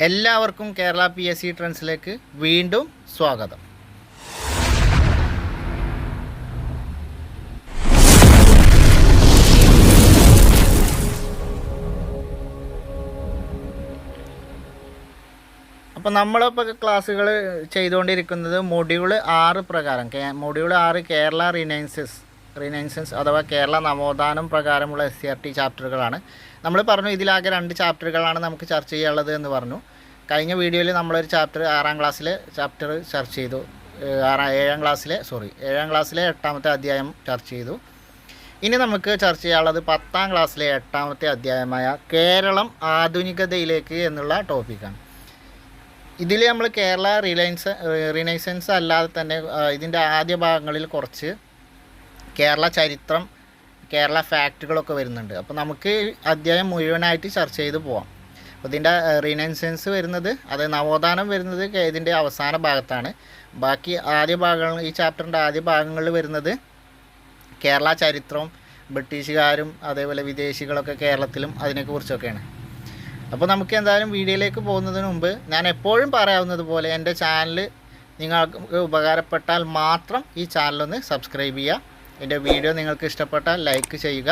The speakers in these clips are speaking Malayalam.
എല്ലാവർക്കും കേരള PSC ട്രെൻഡ്സിലേക്ക് വീണ്ടും സ്വാഗതം. അപ്പോൾ നമ്മളിപ്പോൾ ക്ലാസ്സുകൾ ചെയ്തുകൊണ്ടിരിക്കുന്നത് മൊഡ്യൂൾ 6 പ്രകാരം മൊഡ്യൂൾ 6 കേരള റിനൈൻസൻസ് അഥവാ കേരള നവോത്ഥാനം പ്രകാരമുള്ള SCRT ചാപ്റ്ററുകളാണ്. നമ്മൾ പറഞ്ഞു ഇതിലാകെ 2 ചാപ്റ്ററുകളാണ് നമുക്ക് ചർച്ച ചെയ്യാനുള്ളത് എന്ന് പറഞ്ഞു. കഴിഞ്ഞ വീഡിയോയിൽ നമ്മളൊരു ചാപ്റ്റർ 6ാം ക്ലാസ്സിലെ ചാപ്റ്റർ ചർച്ച ചെയ്തു. 7ാം ക്ലാസ്സിലെ 8ാമത്തെ അധ്യായം ചർച്ച ചെയ്തു. ഇനി നമുക്ക് ചർച്ച ചെയ്യാനുള്ളത് 10ാം ക്ലാസ്സിലെ 8ാമത്തെ അധ്യായമായ കേരളം ആധുനികതയിലേക്ക് എന്നുള്ള ടോപ്പിക്കാണ്. ഇതിൽ നമ്മൾ കേരള റിനൈസൻസ് അല്ലാതെ തന്നെ ഇതിൻ്റെ ആദ്യ ഭാഗങ്ങളിൽ കുറച്ച് കേരള ചരിത്രം, കേരള ഫാക്റ്റുകളൊക്കെ വരുന്നുണ്ട്. അപ്പോൾ നമുക്ക് അധ്യായം മുഴുവനായിട്ട് ചർച്ച ചെയ്ത് പോവാം. അപ്പോൾ ഇതിൻ്റെ റിനൈസൻസ് വരുന്നത്, അത് നവോത്ഥാനം വരുന്നത് ഇതിൻ്റെ അവസാന ഭാഗത്താണ്. ബാക്കി ആദ്യ ഭാഗങ്ങൾ, ഈ ചാപ്റ്ററിൻ്റെ ആദ്യ ഭാഗങ്ങളിൽ വരുന്നത് കേരള ചരിത്രവും ബ്രിട്ടീഷുകാരും അതേപോലെ വിദേശികളൊക്കെ കേരളത്തിലും അതിനെക്കുറിച്ചൊക്കെയാണ്. അപ്പോൾ നമുക്ക് എന്തായാലും വീഡിയോയിലേക്ക് പോകുന്നതിന് മുമ്പ് ഞാൻ എപ്പോഴും പറയാവുന്നത് പോലെ എൻ്റെ ചാനൽ നിങ്ങൾക്ക് ഉപകാരപ്പെട്ടാൽ മാത്രം ഈ ചാനലൊന്ന് സബ്സ്ക്രൈബ് ചെയ്യുക. എൻ്റെ വീഡിയോ നിങ്ങൾക്ക് ഇഷ്ടപ്പെട്ടാൽ ലൈക്ക് ചെയ്യുക.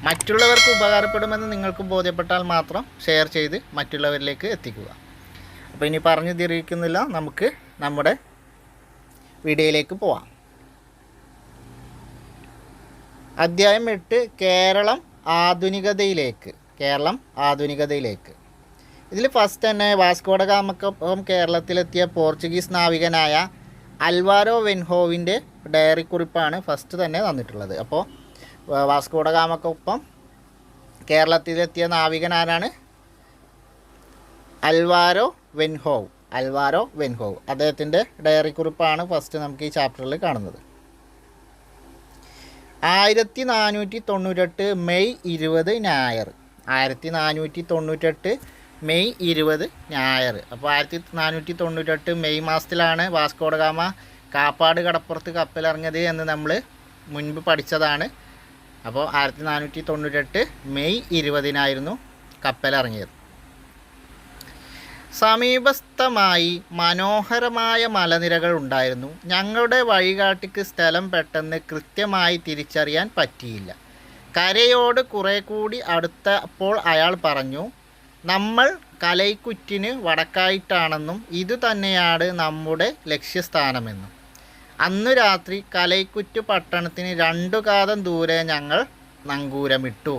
മറ്റുള്ളവർക്ക് ഉപകാരപ്പെടുമെന്ന് നിങ്ങൾക്ക് ബോധ്യപ്പെട്ടാൽ മാത്രം ഷെയർ ചെയ്ത് മറ്റുള്ളവരിലേക്ക് എത്തിക്കുക. അപ്പോൾ ഇനി പറഞ്ഞു തിരിക്കുന്നില്ല, നമുക്ക് നമ്മുടെ വീഡിയോയിലേക്ക് പോവാം. അധ്യായം 8 കേരളം ആധുനികതയിലേക്ക്. ഇതിൽ ഫസ്റ്റ് തന്നെ വാസ്കോഡ ഗാമക്കൊപ്പം കേരളത്തിലെത്തിയ പോർച്ചുഗീസ് നാവികനായ അൽവാരോ വെൻഹോവിൻ്റെ ഡയറി കുറിപ്പാണ് ഫസ്റ്റ് തന്നെ തന്നിട്ടുള്ളത്. അപ്പോൾ വാസ്കോഡ ഗാമക്കൊപ്പം കേരളത്തിലെത്തിയ നാവികൻ ആരാണ്? Alvaro Velho. അദ്ദേഹത്തിൻ്റെ ഡയറി കുറിപ്പാണ് ഫസ്റ്റ് നമുക്ക് ഈ ചാപ്റ്ററിൽ കാണുന്നത്. 1498 മെയ് 20 ഞായർ. 1498 മെയ് 20 ഞായർ. അപ്പോൾ 1498 മെയ് മാസത്തിലാണ് വാസ്കോഡ ഗാമ കാപ്പാട് കടപ്പുറത്ത് കപ്പലിറങ്ങിയത് എന്ന് നമ്മൾ മുൻപ് പഠിച്ചതാണ്. അപ്പോൾ 1498 മെയ് 20 കപ്പലിറങ്ങിയത്. സമീപസ്ഥമായി മനോഹരമായ മലനിരകൾ ഉണ്ടായിരുന്നു. ഞങ്ങളുടെ വഴികാട്ടിക്ക് സ്ഥലം പെട്ടെന്ന് കൃത്യമായി തിരിച്ചറിയാൻ പറ്റിയില്ല. കരയോട് കുറെ കൂടി അടുത്തപ്പോൾ അയാൾ പറഞ്ഞു, നമ്മൾ കലൈക്കുറ്റിന് വടക്കായിട്ടാണെന്നും ഇതുതന്നെയാണ് നമ്മുടെ ലക്ഷ്യസ്ഥാനമെന്നും. അന്നു രാത്രി കലൈക്കുറ്റ് പട്ടണത്തിന് 2 കാതം ദൂരെ ഞങ്ങൾ നങ്കൂരമിട്ടു.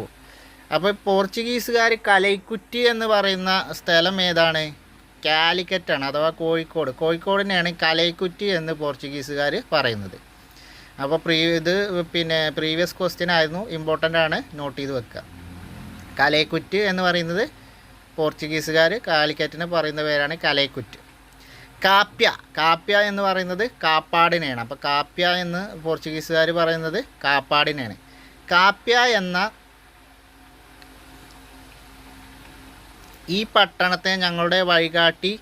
അപ്പോൾ പോർച്ചുഗീസുകാർ കലൈക്കുറ്റി എന്ന് പറയുന്ന സ്ഥലം ഏതാണ്? കാലിക്കറ്റാണ്, അഥവാ കോഴിക്കോടിനെയാണ് കലൈക്കുറ്റി എന്ന് പോർച്ചുഗീസുകാർ പറയുന്നത്. അപ്പോൾ പ്രീവിയസ് ക്വസ്റ്റ്യൻ ആയിരുന്നു, ഇമ്പോർട്ടൻ്റ് ആണ്, നോട്ട് ചെയ്ത് വെക്കുക. കലൈക്കുറ്റ് എന്ന് പറയുന്നത് പോർച്ചുഗീസുകാർ കാലിക്കറ്റിന് പറയുന്ന പേരാണ് കലൈക്കുറ്റ്. കാപ്യ എന്ന് പറയുന്നത് കാപ്പാടിനെയാണ്. അപ്പോൾ കാപ്യ എന്ന് പോർച്ചുഗീസുകാർ പറയുന്നത് കാപ്പാടിനെയാണ്. കാപ്യ എന്ന ഈ പട്ടണത്തെ ഞങ്ങളുടെ വഴികാട്ടി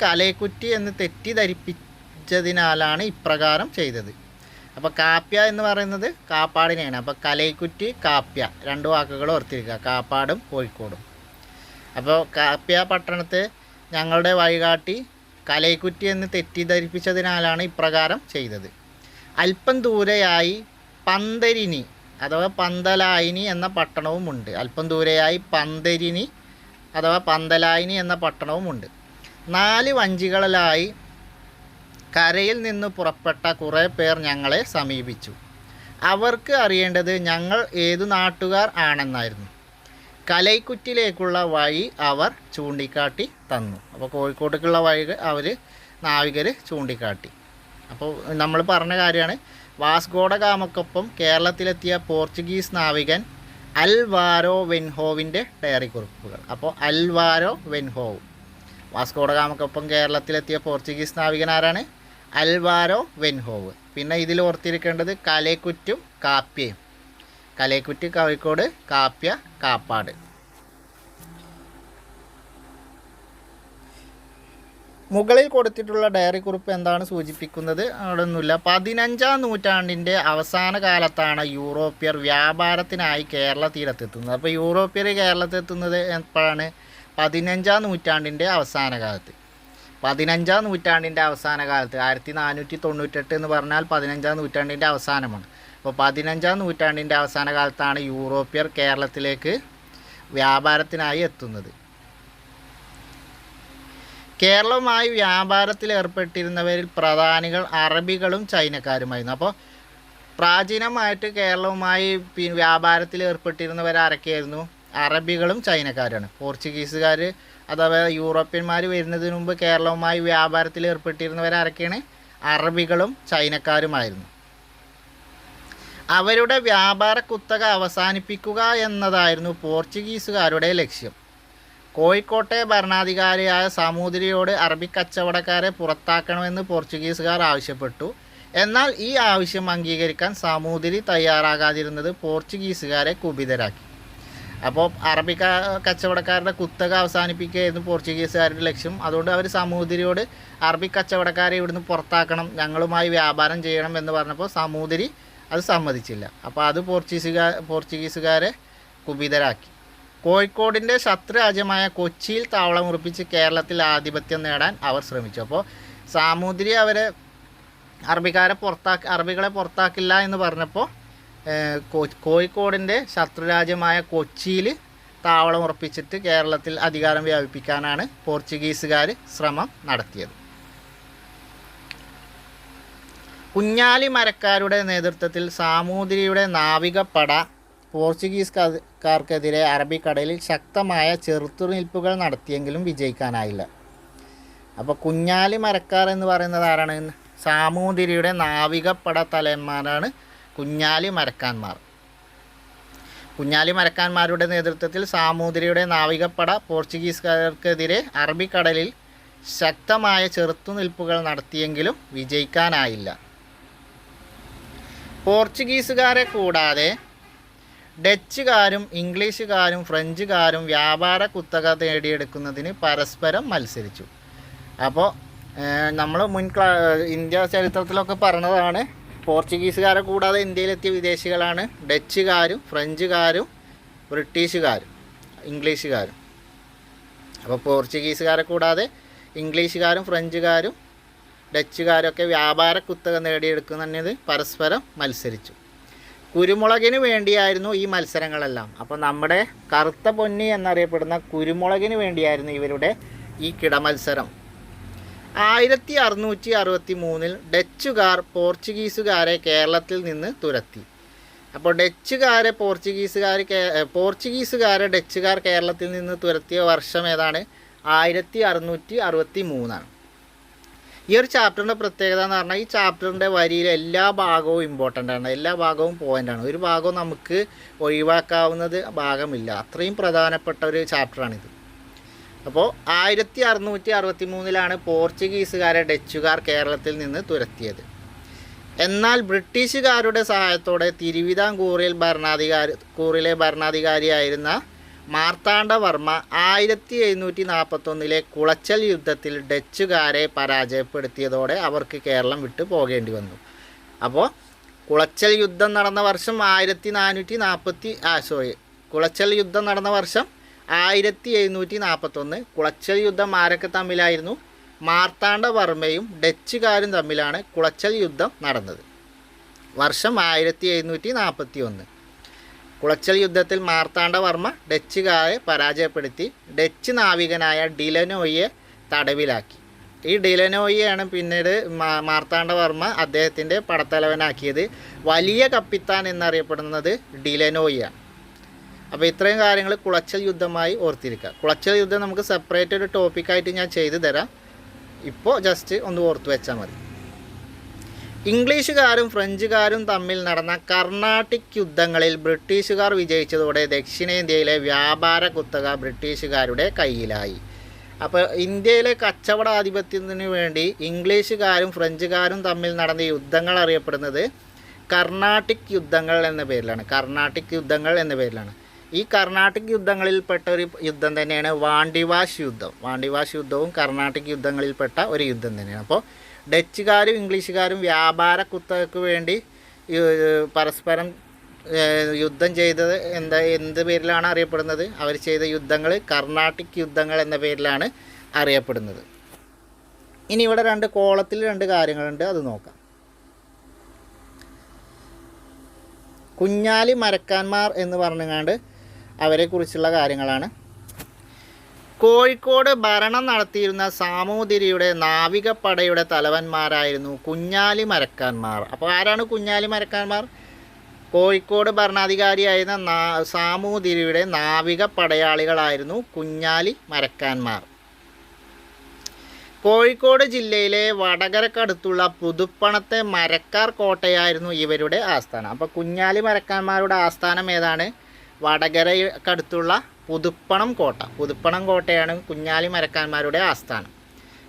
കലൈക്കുറ്റി എന്ന് തെറ്റിദ്ധരിപ്പിച്ചതിനാലാണ് ഇപ്രകാരം ചെയ്തത്. അപ്പോൾ കാപ്യ എന്ന് പറയുന്നത് കാപ്പാടിനെയാണ്. അപ്പോൾ കലൈക്കുറ്റി, കാപ്യ 2 വാക്കുകൾ ഓർത്തിരിക്കുക, കാപ്പാടും കോഴിക്കോടും. അപ്പോൾ കാപ്യ പട്ടണത്തെ ഞങ്ങളുടെ വഴികാട്ടി കലൈക്കുറ്റി എന്ന് തെറ്റിദ്ധരിപ്പിച്ചതിനാലാണ് ഇപ്രകാരം ചെയ്തത്. അല്പം ദൂരെയായി പന്തരിനി അഥവാ പന്തലായിനി എന്ന പട്ടണവുമുണ്ട്. അല്പം ദൂരെയായി പന്തരിനി അഥവാ പന്തലായിനി എന്ന പട്ടണവുമുണ്ട്. 4 വഞ്ചികളിലായി കരയിൽ നിന്ന് പുറപ്പെട്ട കുറേ പേർ ഞങ്ങളെ സമീപിച്ചു. അവർക്ക് അറിയേണ്ടത് ഞങ്ങൾ ഏതു നാട്ടുകാർ ആണെന്നായിരുന്നു. കലൈക്കുറ്റിലേക്കുള്ള വഴി അവർ ചൂണ്ടിക്കാട്ടി തന്നു. അപ്പോൾ കോഴിക്കോട്ടേക്കുള്ള വഴി നാവികർ ചൂണ്ടിക്കാട്ടി. അപ്പോൾ നമ്മൾ പറഞ്ഞ കാര്യമാണ്, വാസ്കോഡ ഗാമക്കൊപ്പം കേരളത്തിലെത്തിയ പോർച്ചുഗീസ് നാവികൻ അൽവാരോ വെൻഹോവിൻ്റെ ഡയറി കുറിപ്പുകൾ. അപ്പോൾ അൽവാരോ വെൻഹോവ്, വാസ്കോഡ ഗാമക്കൊപ്പം കേരളത്തിലെത്തിയ പോർച്ചുഗീസ് നാവികൻ ആരാണ്? അൽവാരോ വെൻഹോവ്. പിന്നെ ഇതിൽ ഓർത്തിരിക്കേണ്ടത് കലൈക്കുറ്റും കാപ്യയും. കലൈക്കുറ്റ് കോഴിക്കോട്, കാപ്യ കാപ്പാട്. മുകളിൽ കൊടുത്തിട്ടുള്ള ഡയറി കുറിപ്പ് എന്താണ് സൂചിപ്പിക്കുന്നത്? അവിടെ ഒന്നുമില്ല. 15-ാം നൂറ്റാണ്ടിൻ്റെ അവസാന കാലത്താണ് യൂറോപ്യർ വ്യാപാരത്തിനായി കേരള തീരത്തെത്തുന്നത്. അപ്പോൾ യൂറോപ്യർ കേരളത്തെത്തുന്നത് എപ്പോഴാണ്? 15-ാം നൂറ്റാണ്ടിൻ്റെ അവസാന കാലത്ത്. 15-ാം നൂറ്റാണ്ടിൻ്റെ അവസാന കാലത്ത് 1498 എന്ന് പറഞ്ഞാൽ 15-ാം നൂറ്റാണ്ടിൻ്റെ അവസാനമാണ്. അപ്പോൾ 15-ാം നൂറ്റാണ്ടിൻ്റെ അവസാന കാലത്താണ് യൂറോപ്യർ കേരളത്തിലേക്ക് വ്യാപാരത്തിനായി എത്തുന്നത്. കേരളവുമായി വ്യാപാരത്തിൽ ഏർപ്പെട്ടിരുന്നവരിൽ പ്രധാനികൾ അറബികളും ചൈനക്കാരുമായിരുന്നു. അപ്പോൾ പ്രാചീനമായിട്ട് കേരളവുമായി വ്യാപാരത്തിൽ ഏർപ്പെട്ടിരുന്നവരാരൊക്കെയായിരുന്നു? അറബികളും ചൈനക്കാരാണ്. പോർച്ചുഗീസുകാർ അഥവാ യൂറോപ്യന്മാർ വരുന്നതിന് മുമ്പ് കേരളവുമായി വ്യാപാരത്തിൽ ഏർപ്പെട്ടിരുന്നവരാരൊക്കെയാണ്? അറബികളും ചൈനക്കാരുമായിരുന്നു. അവരുടെ വ്യാപാര കുത്തക അവസാനിപ്പിക്കുക എന്നതായിരുന്നു പോർച്ചുഗീസുകാരുടെ ലക്ഷ്യം. കോഴിക്കോട്ടെ ഭരണാധികാരിയായ സാമൂതിരിയോട് അറബി കച്ചവടക്കാരെ പുറത്താക്കണമെന്ന് പോർച്ചുഗീസുകാർ ആവശ്യപ്പെട്ടു. എന്നാൽ ഈ ആവശ്യം അംഗീകരിക്കാൻ സാമൂതിരി തയ്യാറാകാതിരുന്നത് പോർച്ചുഗീസുകാരെ കുപിതരാക്കി. അപ്പോൾ അറബി കച്ചവടക്കാരുടെ കുത്തക അവസാനിപ്പിക്കുകയായിരുന്നു പോർച്ചുഗീസുകാരുടെ ലക്ഷ്യം. അതുകൊണ്ട് അവർ സാമൂതിരിയോട് അറബി കച്ചവടക്കാരെ ഇവിടുന്ന് പുറത്താക്കണം, ഞങ്ങളുമായി വ്യാപാരം ചെയ്യണം എന്ന് പറഞ്ഞപ്പോൾ സാമൂതിരി അത് സമ്മതിച്ചില്ല. അപ്പോൾ അത് പോർച്ചുഗീസുകാരെ കുപിതരാക്കി. കോഴിക്കോടിൻ്റെ ശത്രുരാജ്യമായ കൊച്ചിയിൽ താവളമുറപ്പിച്ച് കേരളത്തിൽ ആധിപത്യം നേടാൻ അവർ ശ്രമിച്ചു. അപ്പോൾ സാമൂതിരി അറബികളെ പുറത്താക്കില്ല എന്ന് പറഞ്ഞപ്പോൾ കോഴിക്കോടിൻ്റെ ശത്രുരാജ്യമായ കൊച്ചിയിൽ താവളമുറപ്പിച്ചിട്ട് കേരളത്തിൽ അധികാരം വ്യാപിപ്പിക്കാനാണ് പോർച്ചുഗീസുകാർ ശ്രമം നടത്തിയത്. കുഞ്ഞാലി മരക്കാരുടെ നേതൃത്വത്തിൽ സാമൂതിരിയുടെ നാവികപ്പട പോർച്ചുഗീസുകാർക്കെതിരെ അറബിക്കടലിൽ ശക്തമായ ചെറുത്തുനിൽപ്പുകൾ നടത്തിയെങ്കിലും വിജയിക്കാനായില്ല. അപ്പോൾ കുഞ്ഞാലി മരക്കാർ എന്ന് പറയുന്നത് ആരാണ്? സാമൂതിരിയുടെ നാവികപ്പട തലവന്മാരാണ് കുഞ്ഞാലി മരക്കാന്മാർ. കുഞ്ഞാലി മരക്കാന്മാരുടെ നേതൃത്വത്തിൽ സാമൂതിരിയുടെ നാവികപ്പട പോർച്ചുഗീസുകാർക്കെതിരെ അറബിക്കടലിൽ ശക്തമായ ചെറുത്തുനിൽപ്പുകൾ നടത്തിയെങ്കിലും വിജയിക്കാനായില്ല. പോർച്ചുഗീസുകാരെ കൂടാതെ ഡച്ചുകാരും ഇംഗ്ലീഷുകാരും ഫ്രഞ്ചുകാരും വ്യാപാര കുത്തക നേടിയെടുക്കുന്നതിന് പരസ്പരം മത്സരിച്ചു. അപ്പോൾ നമ്മൾ ഇന്ത്യ ചരിത്രത്തിലൊക്കെ പറഞ്ഞതാണ്, പോർച്ചുഗീസുകാരെ കൂടാതെ ഇന്ത്യയിലെത്തിയ വിദേശികളാണ് ഡച്ചുകാരും ഫ്രഞ്ചുകാരും ബ്രിട്ടീഷുകാരും ഇംഗ്ലീഷുകാരും. അപ്പോൾ പോർച്ചുഗീസുകാരെ കൂടാതെ ഇംഗ്ലീഷുകാരും ഫ്രഞ്ചുകാരും ഡച്ചുകാരൊക്കെ വ്യാപാര കുത്തക നേടിയെടുക്കുന്നത് പരസ്പരം മത്സരിച്ചു. കുരുമുളകിന് വേണ്ടിയായിരുന്നു ഈ മത്സരങ്ങളെല്ലാം. അപ്പോൾ നമ്മുടെ കറുത്ത പൊന്നി എന്നറിയപ്പെടുന്ന കുരുമുളകിന് വേണ്ടിയായിരുന്നു ഇവരുടെ ഈ കിടമത്സരം. 1663 ഡച്ചുകാർ പോർച്ചുഗീസുകാരെ കേരളത്തിൽ നിന്ന് തുരത്തി. അപ്പോൾ പോർച്ചുഗീസുകാരെ ഡച്ചുകാർ കേരളത്തിൽ നിന്ന് തുരത്തിയ വർഷം ഏതാണ്? 1663. ഈ ഒരു ചാപ്റ്ററിൻ്റെ പ്രത്യേകത എന്ന് പറഞ്ഞാൽ ഈ ചാപ്റ്ററിൻ്റെ വരിയിലെ എല്ലാ ഭാഗവും ഇമ്പോർട്ടൻ്റ് ആണ്, എല്ലാ ഭാഗവും പോയിൻ്റാണ്. ഒരു ഭാഗവും നമുക്ക് ഒഴിവാക്കാവുന്നത് ഭാഗമില്ല, അത്രയും പ്രധാനപ്പെട്ട ഒരു ചാപ്റ്ററാണിത്. അപ്പോൾ 1663 പോർച്ചുഗീസുകാരെ ഡച്ചുകാർ കേരളത്തിൽ നിന്ന് തുരത്തിയത്. എന്നാൽ ബ്രിട്ടീഷുകാരുടെ സഹായത്തോടെ തിരുവിതാംകൂറിലെ ഭരണാധികാരിയായിരുന്ന മാർത്താണ്ഡവർമ്മ 1741 കുളച്ചൽ യുദ്ധത്തിൽ ഡച്ചുകാരെ പരാജയപ്പെടുത്തിയതോടെ അവർക്ക് കേരളം വിട്ടു പോകേണ്ടി വന്നു. അപ്പോൾ കുളച്ചൽ യുദ്ധം നടന്ന വർഷം 1741. കുളച്ചൽ യുദ്ധം ആരൊക്കെ തമ്മിലായിരുന്നു? മാർത്താണ്ഡവർമ്മയും ഡച്ചുകാരും തമ്മിലാണ് കുളച്ചൽ യുദ്ധം നടന്നത്. വർഷം 1741. കുളച്ചൽ യുദ്ധത്തിൽ മാർത്താണ്ഡവർമ്മ ഡച്ചുകാരെ പരാജയപ്പെടുത്തി ഡച്ച് നാവികനായ ഡിലനോയെ തടവിലാക്കി. ഈ ഡിലനോയെയാണ് പിന്നീട് മാർത്താണ്ഡവർമ്മ അദ്ദേഹത്തിൻ്റെ പടത്തലവനാക്കിയത്. വലിയ കപ്പിത്താൻ എന്നറിയപ്പെടുന്നത് ഡിലനോയാണ്. അപ്പോൾ ഇത്രയും കാര്യങ്ങൾ കുളച്ചൽ യുദ്ധമായി ഓർത്തിരിക്കുക. കുളച്ചൽ യുദ്ധം നമുക്ക് സെപ്പറേറ്റ് ഒരു ടോപ്പിക്കായിട്ട് ഞാൻ ചെയ്തു തരാം, ഇപ്പോൾ ജസ്റ്റ് ഒന്ന് ഓർത്തു വെച്ചാൽ മതി. ഇംഗ്ലീഷുകാരും ഫ്രഞ്ചുകാരും തമ്മിൽ നടന്ന കർണാട്ടിക് യുദ്ധങ്ങളിൽ ബ്രിട്ടീഷുകാർ വിജയിച്ചതോടെ ദക്ഷിണേന്ത്യയിലെ വ്യാപാര കുത്തക ബ്രിട്ടീഷുകാരുടെ കയ്യിലായി. അപ്പോൾ ഇന്ത്യയിലെ കച്ചവടാധിപത്യത്തിന് വേണ്ടി ഇംഗ്ലീഷുകാരും ഫ്രഞ്ചുകാരും തമ്മിൽ നടന്ന യുദ്ധങ്ങൾ അറിയപ്പെടുന്നത് കർണാട്ടിക് യുദ്ധങ്ങൾ എന്ന പേരിലാണ്. ഈ കർണാട്ടിക് യുദ്ധങ്ങളിൽപ്പെട്ട ഒരു യുദ്ധം തന്നെയാണ് വാണ്ടിവാഷ് യുദ്ധം. വാണ്ടിവാഷ് യുദ്ധവും കർണാട്ടിക് യുദ്ധങ്ങളിൽപ്പെട്ട ഒരു യുദ്ധം തന്നെയാണ്. അപ്പോൾ ഡച്ചുകാരും ഇംഗ്ലീഷുകാരും വ്യാപാര കുത്തകയ്ക്ക് വേണ്ടി പരസ്പരം യുദ്ധം ചെയ്തത് എന്ത് പേരിലാണ് അറിയപ്പെടുന്നത്? അവർ ചെയ്ത യുദ്ധങ്ങൾ കർണാട്ടിക് യുദ്ധങ്ങൾ എന്ന പേരിലാണ് അറിയപ്പെടുന്നത്. ഇനി ഇവിടെ കോളത്തിൽ രണ്ട് കാര്യങ്ങളുണ്ട്, അത് നോക്കാം. കുഞ്ഞാലി മരക്കാന്മാർ എന്ന് പറഞ്ഞുകൊണ്ട് അവരെക്കുറിച്ചുള്ള കാര്യങ്ങളാണ്. കോഴിക്കോട് ഭരണം നടത്തിയിരുന്ന സാമൂതിരിയുടെ നാവികപ്പടയുടെ തലവന്മാരായിരുന്നു കുഞ്ഞാലി മരക്കാന്മാർ. അപ്പോൾ ആരാണ് കുഞ്ഞാലി മരക്കാന്മാർ? കോഴിക്കോട് ഭരണാധികാരിയായിരുന്ന സാമൂതിരിയുടെ നാവിക പടയാളികളായിരുന്നു കുഞ്ഞാലി മരക്കാന്മാർ. കോഴിക്കോട് ജില്ലയിലെ വടകരക്കടുത്തുള്ള പുതുപ്പണത്തെ മരക്കാർ കോട്ടയായിരുന്നു ഇവരുടെ ആസ്ഥാനം. അപ്പോൾ കുഞ്ഞാലി മരക്കാന്മാരുടെ ആസ്ഥാനം ഏതാണ്? വടകരക്കടുത്തുള്ള പുതുപ്പണം കോട്ട. പുതുപ്പണം കോട്ടയാണ് കുഞ്ഞാലി മരക്കാന്മാരുടെ ആസ്ഥാനം.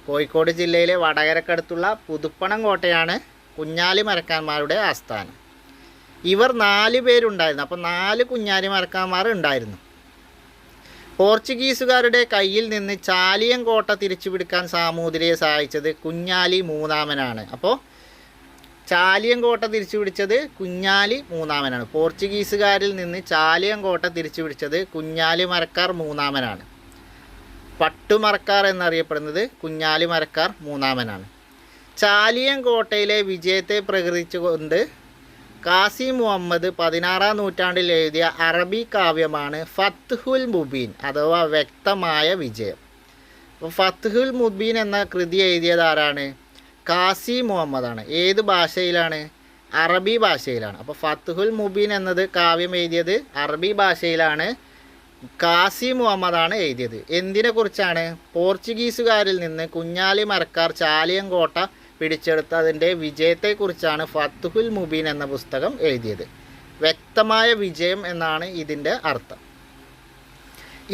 കോഴിക്കോട് ജില്ലയിലെ വടകരക്കടുത്തുള്ള പുതുപ്പണം കോട്ടയാണ് കുഞ്ഞാലി മരക്കാന്മാരുടെ ആസ്ഥാനം. ഇവർ 4 പേരുണ്ടായിരുന്നു. അപ്പോൾ 4 കുഞ്ഞാലി മരക്കാന്മാർ ഉണ്ടായിരുന്നു. പോർച്ചുഗീസുകാരുടെ കയ്യിൽ നിന്ന് ചാലിയം കോട്ട തിരിച്ചുപിടിക്കാൻ സാമൂതിരിയെ സഹായിച്ചത് കുഞ്ഞാലി മൂന്നാമനാണ്. അപ്പോൾ ചാലിയം കോട്ട തിരിച്ചുപിടിച്ചത് കുഞ്ഞാലി മൂന്നാമനാണ്. പോർച്ചുഗീസുകാരിൽ നിന്ന് ചാലിയം കോട്ട തിരിച്ചുപിടിച്ചത് കുഞ്ഞാലി മരക്കാർ മൂന്നാമനാണ്. പട്ടുമരക്കാർ എന്നറിയപ്പെടുന്നത് കുഞ്ഞാലി മരക്കാർ മൂന്നാമനാണ്. ചാലിയം കോട്ടയിലെ വിജയത്തെ പ്രകീർത്തിച്ചുകൊണ്ട് കാസി മുഹമ്മദ് 16-ാം നൂറ്റാണ്ടിൽ എഴുതിയ അറബി കാവ്യമാണ് ഫത്ഹുൽ മുബീൻ അഥവാ വ്യക്തമായ വിജയം. അപ്പോൾ ഫത്ഹുൽ മുബീൻ എന്ന കൃതി എഴുതിയത് ആരാണ്? കാസി മുഹമ്മദാണ്. ഏത് ഭാഷയിലാണ്? അറബി ഭാഷയിലാണ്. അപ്പോൾ ഫത്ഹുൽ മുബീൻ എന്നത് കാവ്യം എഴുതിയത് അറബി ഭാഷയിലാണ്. കാസി മുഹമ്മദാണ് എഴുതിയത്. എന്തിനെക്കുറിച്ചാണ്? പോർച്ചുഗീസുകാരിൽ നിന്ന് കുഞ്ഞാലി മരക്കാർ ചാലിയം കോട്ട പിടിച്ചെടുത്ത അതിൻ്റെ വിജയത്തെക്കുറിച്ചാണ് ഫത്ഹുൽ മുബീൻ എന്ന പുസ്തകം എഴുതിയത്. വ്യക്തമായ വിജയം എന്നാണ് ഇതിൻ്റെ അർത്ഥം.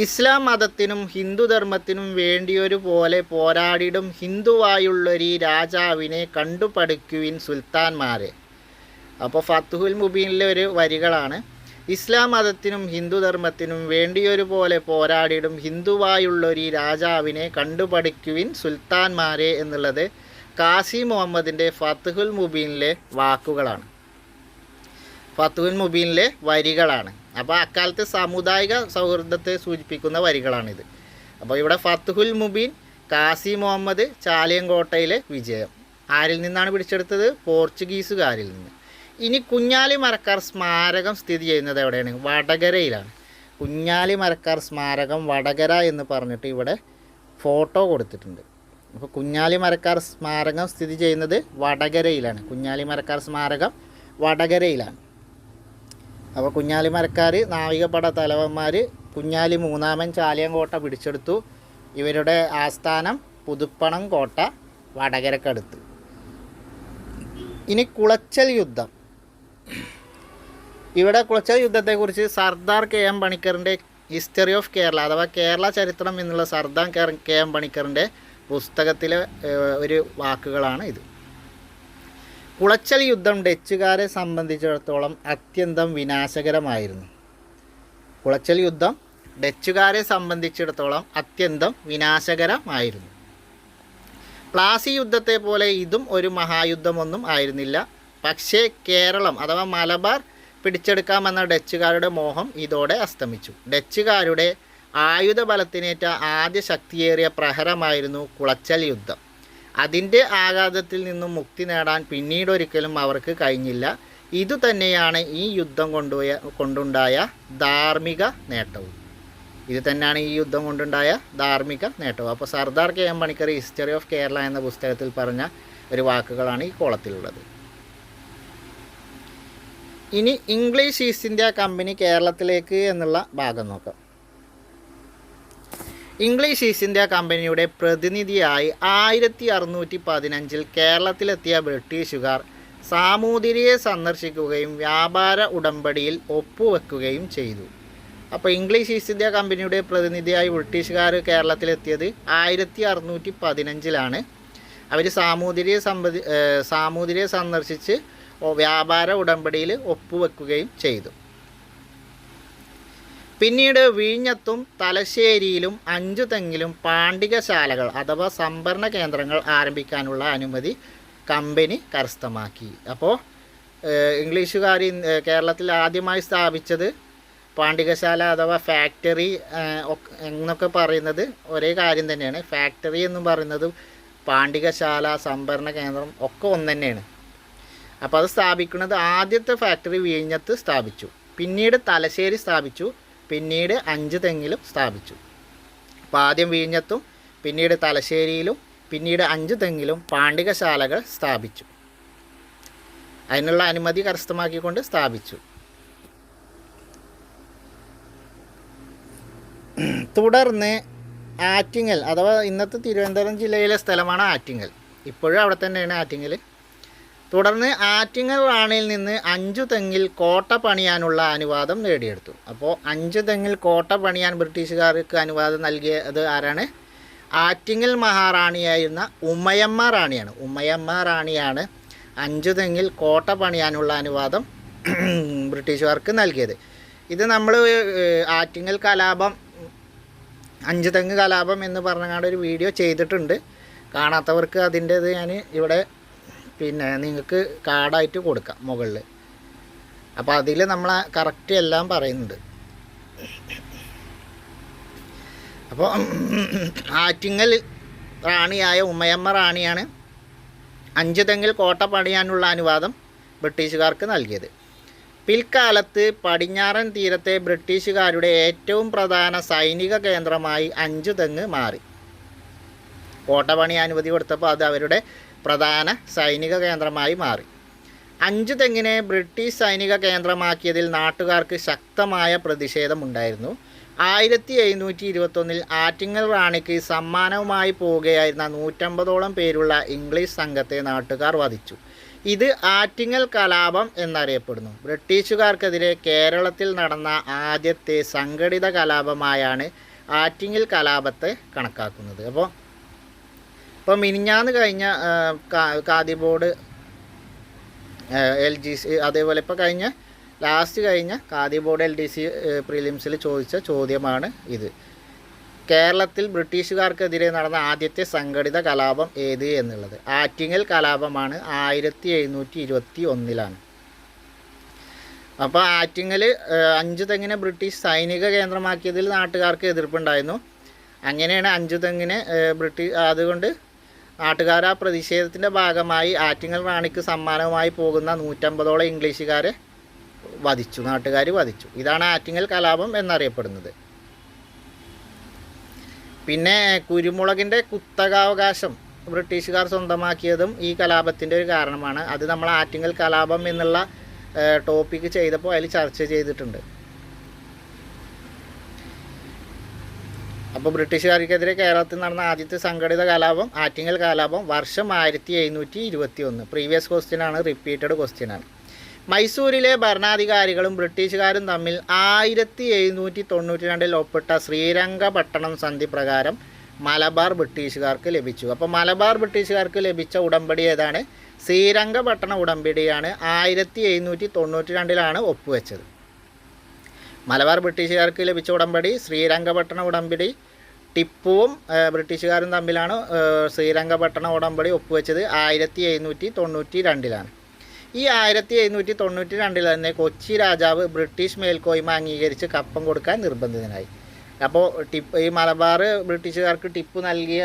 ഇസ്ലാം മതത്തിനും ഹിന്ദുധർമ്മത്തിനും വേണ്ടിയൊരു പോലെ പോരാടിയിടും ഹിന്ദുവായുള്ളൊരീ രാജാവിനെ കണ്ടുപഠിക്കുവിൻ സുൽത്താൻമാരെ. അപ്പോൾ ഫത്ഹുൽ മുബീനിലെ ഒരു വരികളാണ്. ഇസ്ലാം മതത്തിനും ഹിന്ദുധർമ്മത്തിനും വേണ്ടിയൊരു പോലെ പോരാടിയിടും ഹിന്ദുവായുള്ളൊരീ രാജാവിനെ കണ്ടുപഠിക്കുവിൻ സുൽത്താൻമാരെ എന്നുള്ളത് കാസി മുഹമ്മദിൻ്റെ ഫത്ഹുൽ മുബീനിലെ വാക്കുകളാണ്, ഫത്ഹുൽ മുബീനിലെ വരികളാണ്. അപ്പോൾ അക്കാലത്തെ സാമുദായിക സൗഹൃദത്തെ സൂചിപ്പിക്കുന്ന വരികളാണിത്. അപ്പോൾ ഇവിടെ ഫത്ഹുൽ മുബീൻ, കാസി മുഹമ്മദ്, ചാലിയം കോട്ടയിലെ വിജയം. ആരിൽ നിന്നാണ് പിടിച്ചെടുത്തത്? പോർച്ചുഗീസുകാരിൽ നിന്ന്. ഇനി കുഞ്ഞാലി മരക്കാർ സ്മാരകം സ്ഥിതി ചെയ്യുന്നത് എവിടെയാണ്? വടകരയിലാണ്. കുഞ്ഞാലി മരക്കാർ സ്മാരകം വടകര എന്ന് പറഞ്ഞിട്ട് ഇവിടെ ഫോട്ടോ കൊടുത്തിട്ടുണ്ട്. അപ്പോൾ കുഞ്ഞാലി മരക്കാർ സ്മാരകം സ്ഥിതി ചെയ്യുന്നത് വടകരയിലാണ്. കുഞ്ഞാലി മരക്കാർ സ്മാരകം വടകരയിലാണ്. അപ്പോൾ കുഞ്ഞാലി മരക്കാർ നാവികപ്പട തലവന്മാർ കുഞ്ഞാലി മൂന്നാമൻ ചാലിയം കോട്ട പിടിച്ചെടുത്തു. ഇവരുടെ ആസ്ഥാനം പുതുപ്പണം കോട്ട വടകരക്കടുത്ത്. ഇനി കുളച്ചൽ യുദ്ധം. ഇവിടെ കുളച്ചൽ യുദ്ധത്തെക്കുറിച്ച് സർദാർ KM പണിക്കറിൻ്റെ ഹിസ്റ്ററി ഓഫ് കേരള അഥവാ കേരള ചരിത്രം എന്നുള്ള സർദാർ KM പണിക്കറിൻ്റെ പുസ്തകത്തിലെ ഒരു വാക്കുകളാണ് ഇത്. കുളച്ചൽ യുദ്ധം ഡച്ചുകാരെ സംബന്ധിച്ചിടത്തോളം അത്യന്തം വിനാശകരമായിരുന്നു. കുളച്ചൽ യുദ്ധം ഡച്ചുകാരെ സംബന്ധിച്ചിടത്തോളം അത്യന്തം വിനാശകരമായിരുന്നു. പ്ലാസി യുദ്ധത്തെ പോലെ ഇതും ഒരു മഹായുദ്ധമൊന്നും ആയിരുന്നില്ല. പക്ഷേ കേരളം അഥവാ മലബാർ പിടിച്ചെടുക്കാമെന്ന ഡച്ചുകാരുടെ മോഹം ഇതോടെ അസ്തമിച്ചു. ഡച്ചുകാരുടെ ആയുധബലത്തിനേറ്റ ആദ്യ ശക്തിയേറിയ പ്രഹരമായിരുന്നു കുളച്ചൽ യുദ്ധം. അതിൻ്റെ ആഘാതത്തിൽ നിന്നും മുക്തി നേടാൻ പിന്നീടൊരിക്കലും അവർക്ക് കഴിഞ്ഞില്ല. ഇതുതന്നെയാണ് ഈ യുദ്ധം കൊണ്ടുണ്ടായ ധാർമ്മിക നേട്ടവും. ഇത് തന്നെയാണ് ഈ യുദ്ധം കൊണ്ടുണ്ടായ ധാർമ്മിക നേട്ടവും. അപ്പോൾ Sardar KM Panicker history of Kerala എന്ന പുസ്തകത്തിൽ പറഞ്ഞ ഒരു വാക്കുകളാണ് ഈ കോളത്തിലുള്ളത്. ഇനി ഇംഗ്ലീഷ് ഈസ്റ്റ് ഇന്ത്യ കമ്പനി കേരളത്തിലേക്ക് എന്നുള്ള ഭാഗം നോക്കാം. ഇംഗ്ലീഷ് ഈസ്റ്റ് ഇന്ത്യ കമ്പനിയുടെ പ്രതിനിധിയായി 1615 കേരളത്തിലെത്തിയ ബ്രിട്ടീഷുകാർ സാമൂതിരിയെ സന്ദർശിക്കുകയും വ്യാപാര ഉടമ്പടിയിൽ ഒപ്പുവെക്കുകയും ചെയ്തു. അപ്പോൾ ഇംഗ്ലീഷ് ഈസ്റ്റ് ഇന്ത്യ കമ്പനിയുടെ പ്രതിനിധിയായി ബ്രിട്ടീഷുകാർ കേരളത്തിലെത്തിയത് 1615 അവർ സാമൂതിരിയെ സന്ദർശിച്ച് വ്യാപാര ഉടമ്പടിയിൽ ഒപ്പുവെക്കുകയും ചെയ്തു. പിന്നീട് വിഴിഞ്ഞത്തും തലശ്ശേരിയിലും 5 തെങ്ങിലും പാണ്ടികശാലകൾ അഥവാ സംഭരണ കേന്ദ്രങ്ങൾ ആരംഭിക്കാനുള്ള അനുമതി കമ്പനി കരസ്ഥമാക്കി. അപ്പോൾ ഇംഗ്ലീഷുകാർ കേരളത്തിൽ ആദ്യമായി സ്ഥാപിച്ചത് പാണ്ടികശാല അഥവാ ഫാക്ടറി എന്നൊക്കെ പറയുന്നത് ഒരേ കാര്യം തന്നെയാണ്. ഫാക്ടറി എന്നും പറയുന്നത് പാണ്ടികശാല, സംഭരണ കേന്ദ്രം ഒക്കെ ഒന്ന് തന്നെയാണ്. അപ്പോൾ അത് സ്ഥാപിക്കുന്നത് ആദ്യത്തെ ഫാക്ടറി വിഴിഞ്ഞത്ത് സ്ഥാപിച്ചു, പിന്നീട് തലശ്ശേരി സ്ഥാപിച്ചു, പിന്നീട് 5 തെങ്ങിലും സ്ഥാപിച്ചു. അപ്പോൾ ആദ്യം വിഴിഞ്ഞത്തും പിന്നീട് തലശ്ശേരിയിലും പിന്നീട് 5 തെങ്ങിലും പാണ്ടികശാലകൾ സ്ഥാപിച്ചു. അതിനുള്ള അനുമതി കരസ്ഥമാക്കിക്കൊണ്ട് സ്ഥാപിച്ചു. തുടർന്ന് ആറ്റിങ്ങൽ അഥവാ ഇന്നത്തെ തിരുവനന്തപുരം ജില്ലയിലെ സ്ഥലമാണ് ആറ്റിങ്ങൽ. ഇപ്പോഴും അവിടെ തന്നെയാണ് ആറ്റിങ്ങൽ. തുടർന്ന് ആറ്റിങ്ങൽ റാണിയിൽ നിന്ന് 5 തെങ്ങിൽ കോട്ട പണിയാനുള്ള അനുവാദം നേടിയെടുത്തു. അപ്പോൾ 5 തെങ്ങിൽ കോട്ട പണിയാൻ ബ്രിട്ടീഷുകാർക്ക് അനുവാദം നൽകിയത് ആരാണ്? ആറ്റിങ്ങൽ മഹാറാണിയായിരുന്ന ഉമയമ്മ റാണിയാണ്. ഉമയമ്മ റാണിയാണ് 5 തെങ്ങിൽ കോട്ട പണിയാനുള്ള അനുവാദം ബ്രിട്ടീഷുകാർക്ക് നൽകിയത്. ഇത് നമ്മൾ ആറ്റിങ്ങൽ കലാപം, 5 തെങ്ങ് കലാപം എന്ന് പറഞ്ഞാണ്ട് ഒരു വീഡിയോ ചെയ്തിട്ടുണ്ട്. കാണാത്തവർക്ക് അതിൻ്റേത് ഞാൻ ഇവിടെ നിങ്ങൾക്ക് കാർഡായിട്ട് കൊടുക്കാം മുകളിൽ. അപ്പോൾ അതിൽ നമ്മൾ കറക്റ്റ് എല്ലാം പറയുന്നുണ്ട്. അപ്പോൾ ആറ്റിങ്ങൽ റാണിയായ ഉമയമ്മ റാണിയാണ് 5 തെങ്ങിൽ കോട്ട പണിയാനുള്ള അനുവാദം ബ്രിട്ടീഷുകാർക്ക് നൽകിയത്. പിൽക്കാലത്ത് പടിഞ്ഞാറൻ തീരത്തെ ബ്രിട്ടീഷുകാരുടെ ഏറ്റവും പ്രധാന സൈനിക കേന്ദ്രമായി 5 തെങ്ങ് മാറി. കോട്ട പണി അനുമതി കൊടുത്തപ്പോൾ അത് അവരുടെ പ്രധാന സൈനിക കേന്ദ്രമായി മാറി. 5 തെങ്ങിനെ ബ്രിട്ടീഷ് സൈനിക കേന്ദ്രമാക്കിയതിൽ നാട്ടുകാർക്ക് ശക്തമായ പ്രതിഷേധമുണ്ടായിരുന്നു. 1721 ആറ്റിങ്ങൽ റാണിക്ക് സമ്മാനവുമായി പോവുകയായിരുന്ന 150ഓളം പേരുള്ള ഇംഗ്ലീഷ് സംഘത്തെ നാട്ടുകാർ വധിച്ചു. ഇത് ആറ്റിങ്ങൽ കലാപം എന്നറിയപ്പെടുന്നു. ബ്രിട്ടീഷുകാർക്കെതിരെ കേരളത്തിൽ നടന്ന ആദ്യത്തെ സംഘടിത കലാപമായാണ് ആറ്റിങ്ങൽ കലാപത്തെ കണക്കാക്കുന്നത്. അപ്പോൾ മിനിഞ്ഞാന്ന് കഴിഞ്ഞ ഖാദി ബോർഡ് LGC, അതേപോലെ ഇപ്പോൾ ലാസ്റ്റ് കഴിഞ്ഞ ഖാദി ബോർഡ് LDC പ്രിലിംസിൽ ചോദിച്ച ചോദ്യമാണ് ഇത്. കേരളത്തിൽ ബ്രിട്ടീഷുകാർക്കെതിരെ നടന്ന ആദ്യത്തെ സംഘടിത കലാപം ഏത് എന്നുള്ളത് ആറ്റിങ്ങൽ കലാപമാണ്. 1721. അപ്പോൾ ആറ്റിങ്ങൽ 5 തെങ്ങിനെ ബ്രിട്ടീഷ് സൈനിക കേന്ദ്രമാക്കിയതിൽ നാട്ടുകാർക്ക് എതിർപ്പുണ്ടായിരുന്നു. അങ്ങനെയാണ് 5 തെങ്ങിനെ അതുകൊണ്ട് നാട്ടുകാർ ആ പ്രതിഷേധത്തിൻ്റെ ഭാഗമായി ആറ്റിങ്ങൽ റാണിക്ക് സമ്മാനവുമായി പോകുന്ന 150ഓളം ഇംഗ്ലീഷുകാരെ വധിച്ചു, നാട്ടുകാർ വധിച്ചു. ഇതാണ് ആറ്റിങ്ങൽ കലാപം എന്നറിയപ്പെടുന്നത്. പിന്നെ കുരുമുളകിൻ്റെ കുത്തകാവകാശം ബ്രിട്ടീഷുകാർ സ്വന്തമാക്കിയതും ഈ കലാപത്തിൻ്റെ ഒരു കാരണമാണ്. അത് നമ്മൾ ആറ്റിങ്ങൽ കലാപം എന്നുള്ള ടോപ്പിക്ക് ചെയ്തപ്പോൾ അതിൽ ചർച്ച ചെയ്തിട്ടുണ്ട്. അപ്പോൾ ബ്രിട്ടീഷുകാർക്കെതിരെ കേരളത്തിൽ നടന്ന ആദ്യത്തെ സംഘടിത കലാപം ആറ്റിങ്ങൽ കലാപം, വർഷം 1721. പ്രീവിയസ് ക്വസ്റ്റ്യനാണ്, റിപ്പീറ്റഡ് ക്വസ്റ്റ്യനാണ്. മൈസൂരിലെ ഭരണാധികാരികളും ബ്രിട്ടീഷുകാരും തമ്മിൽ 1792 ഒപ്പിട്ട ശ്രീരംഗപട്ടണം സന്ധി പ്രകാരം മലബാർ ബ്രിട്ടീഷുകാർക്ക് ലഭിച്ചു. അപ്പോൾ മലബാർ ബ്രിട്ടീഷുകാർക്ക് ലഭിച്ച ഉടമ്പടി ഏതാണ്? ശ്രീരംഗപട്ടണ ഉടമ്പടിയാണ്. 1792 ഒപ്പുവെച്ചത്. മലബാർ ബ്രിട്ടീഷുകാർക്ക് ലഭിച്ച ഉടമ്പടി ശ്രീരംഗപട്ടണ ഉടമ്പടി. ടിപ്പുവും ബ്രിട്ടീഷുകാരും തമ്മിലാണ് ശ്രീരംഗപട്ടണ ഉടമ്പടി ഒപ്പുവെച്ചത് 1792. ഈ 1792 തന്നെ കൊച്ചി രാജാവ് ബ്രിട്ടീഷ് മേൽക്കോയ്മ അംഗീകരിച്ച് കപ്പം കൊടുക്കാൻ നിർബന്ധിതനായി. അപ്പോൾ ഈ മലബാർ ബ്രിട്ടീഷുകാർക്ക് ടിപ്പു നൽകിയ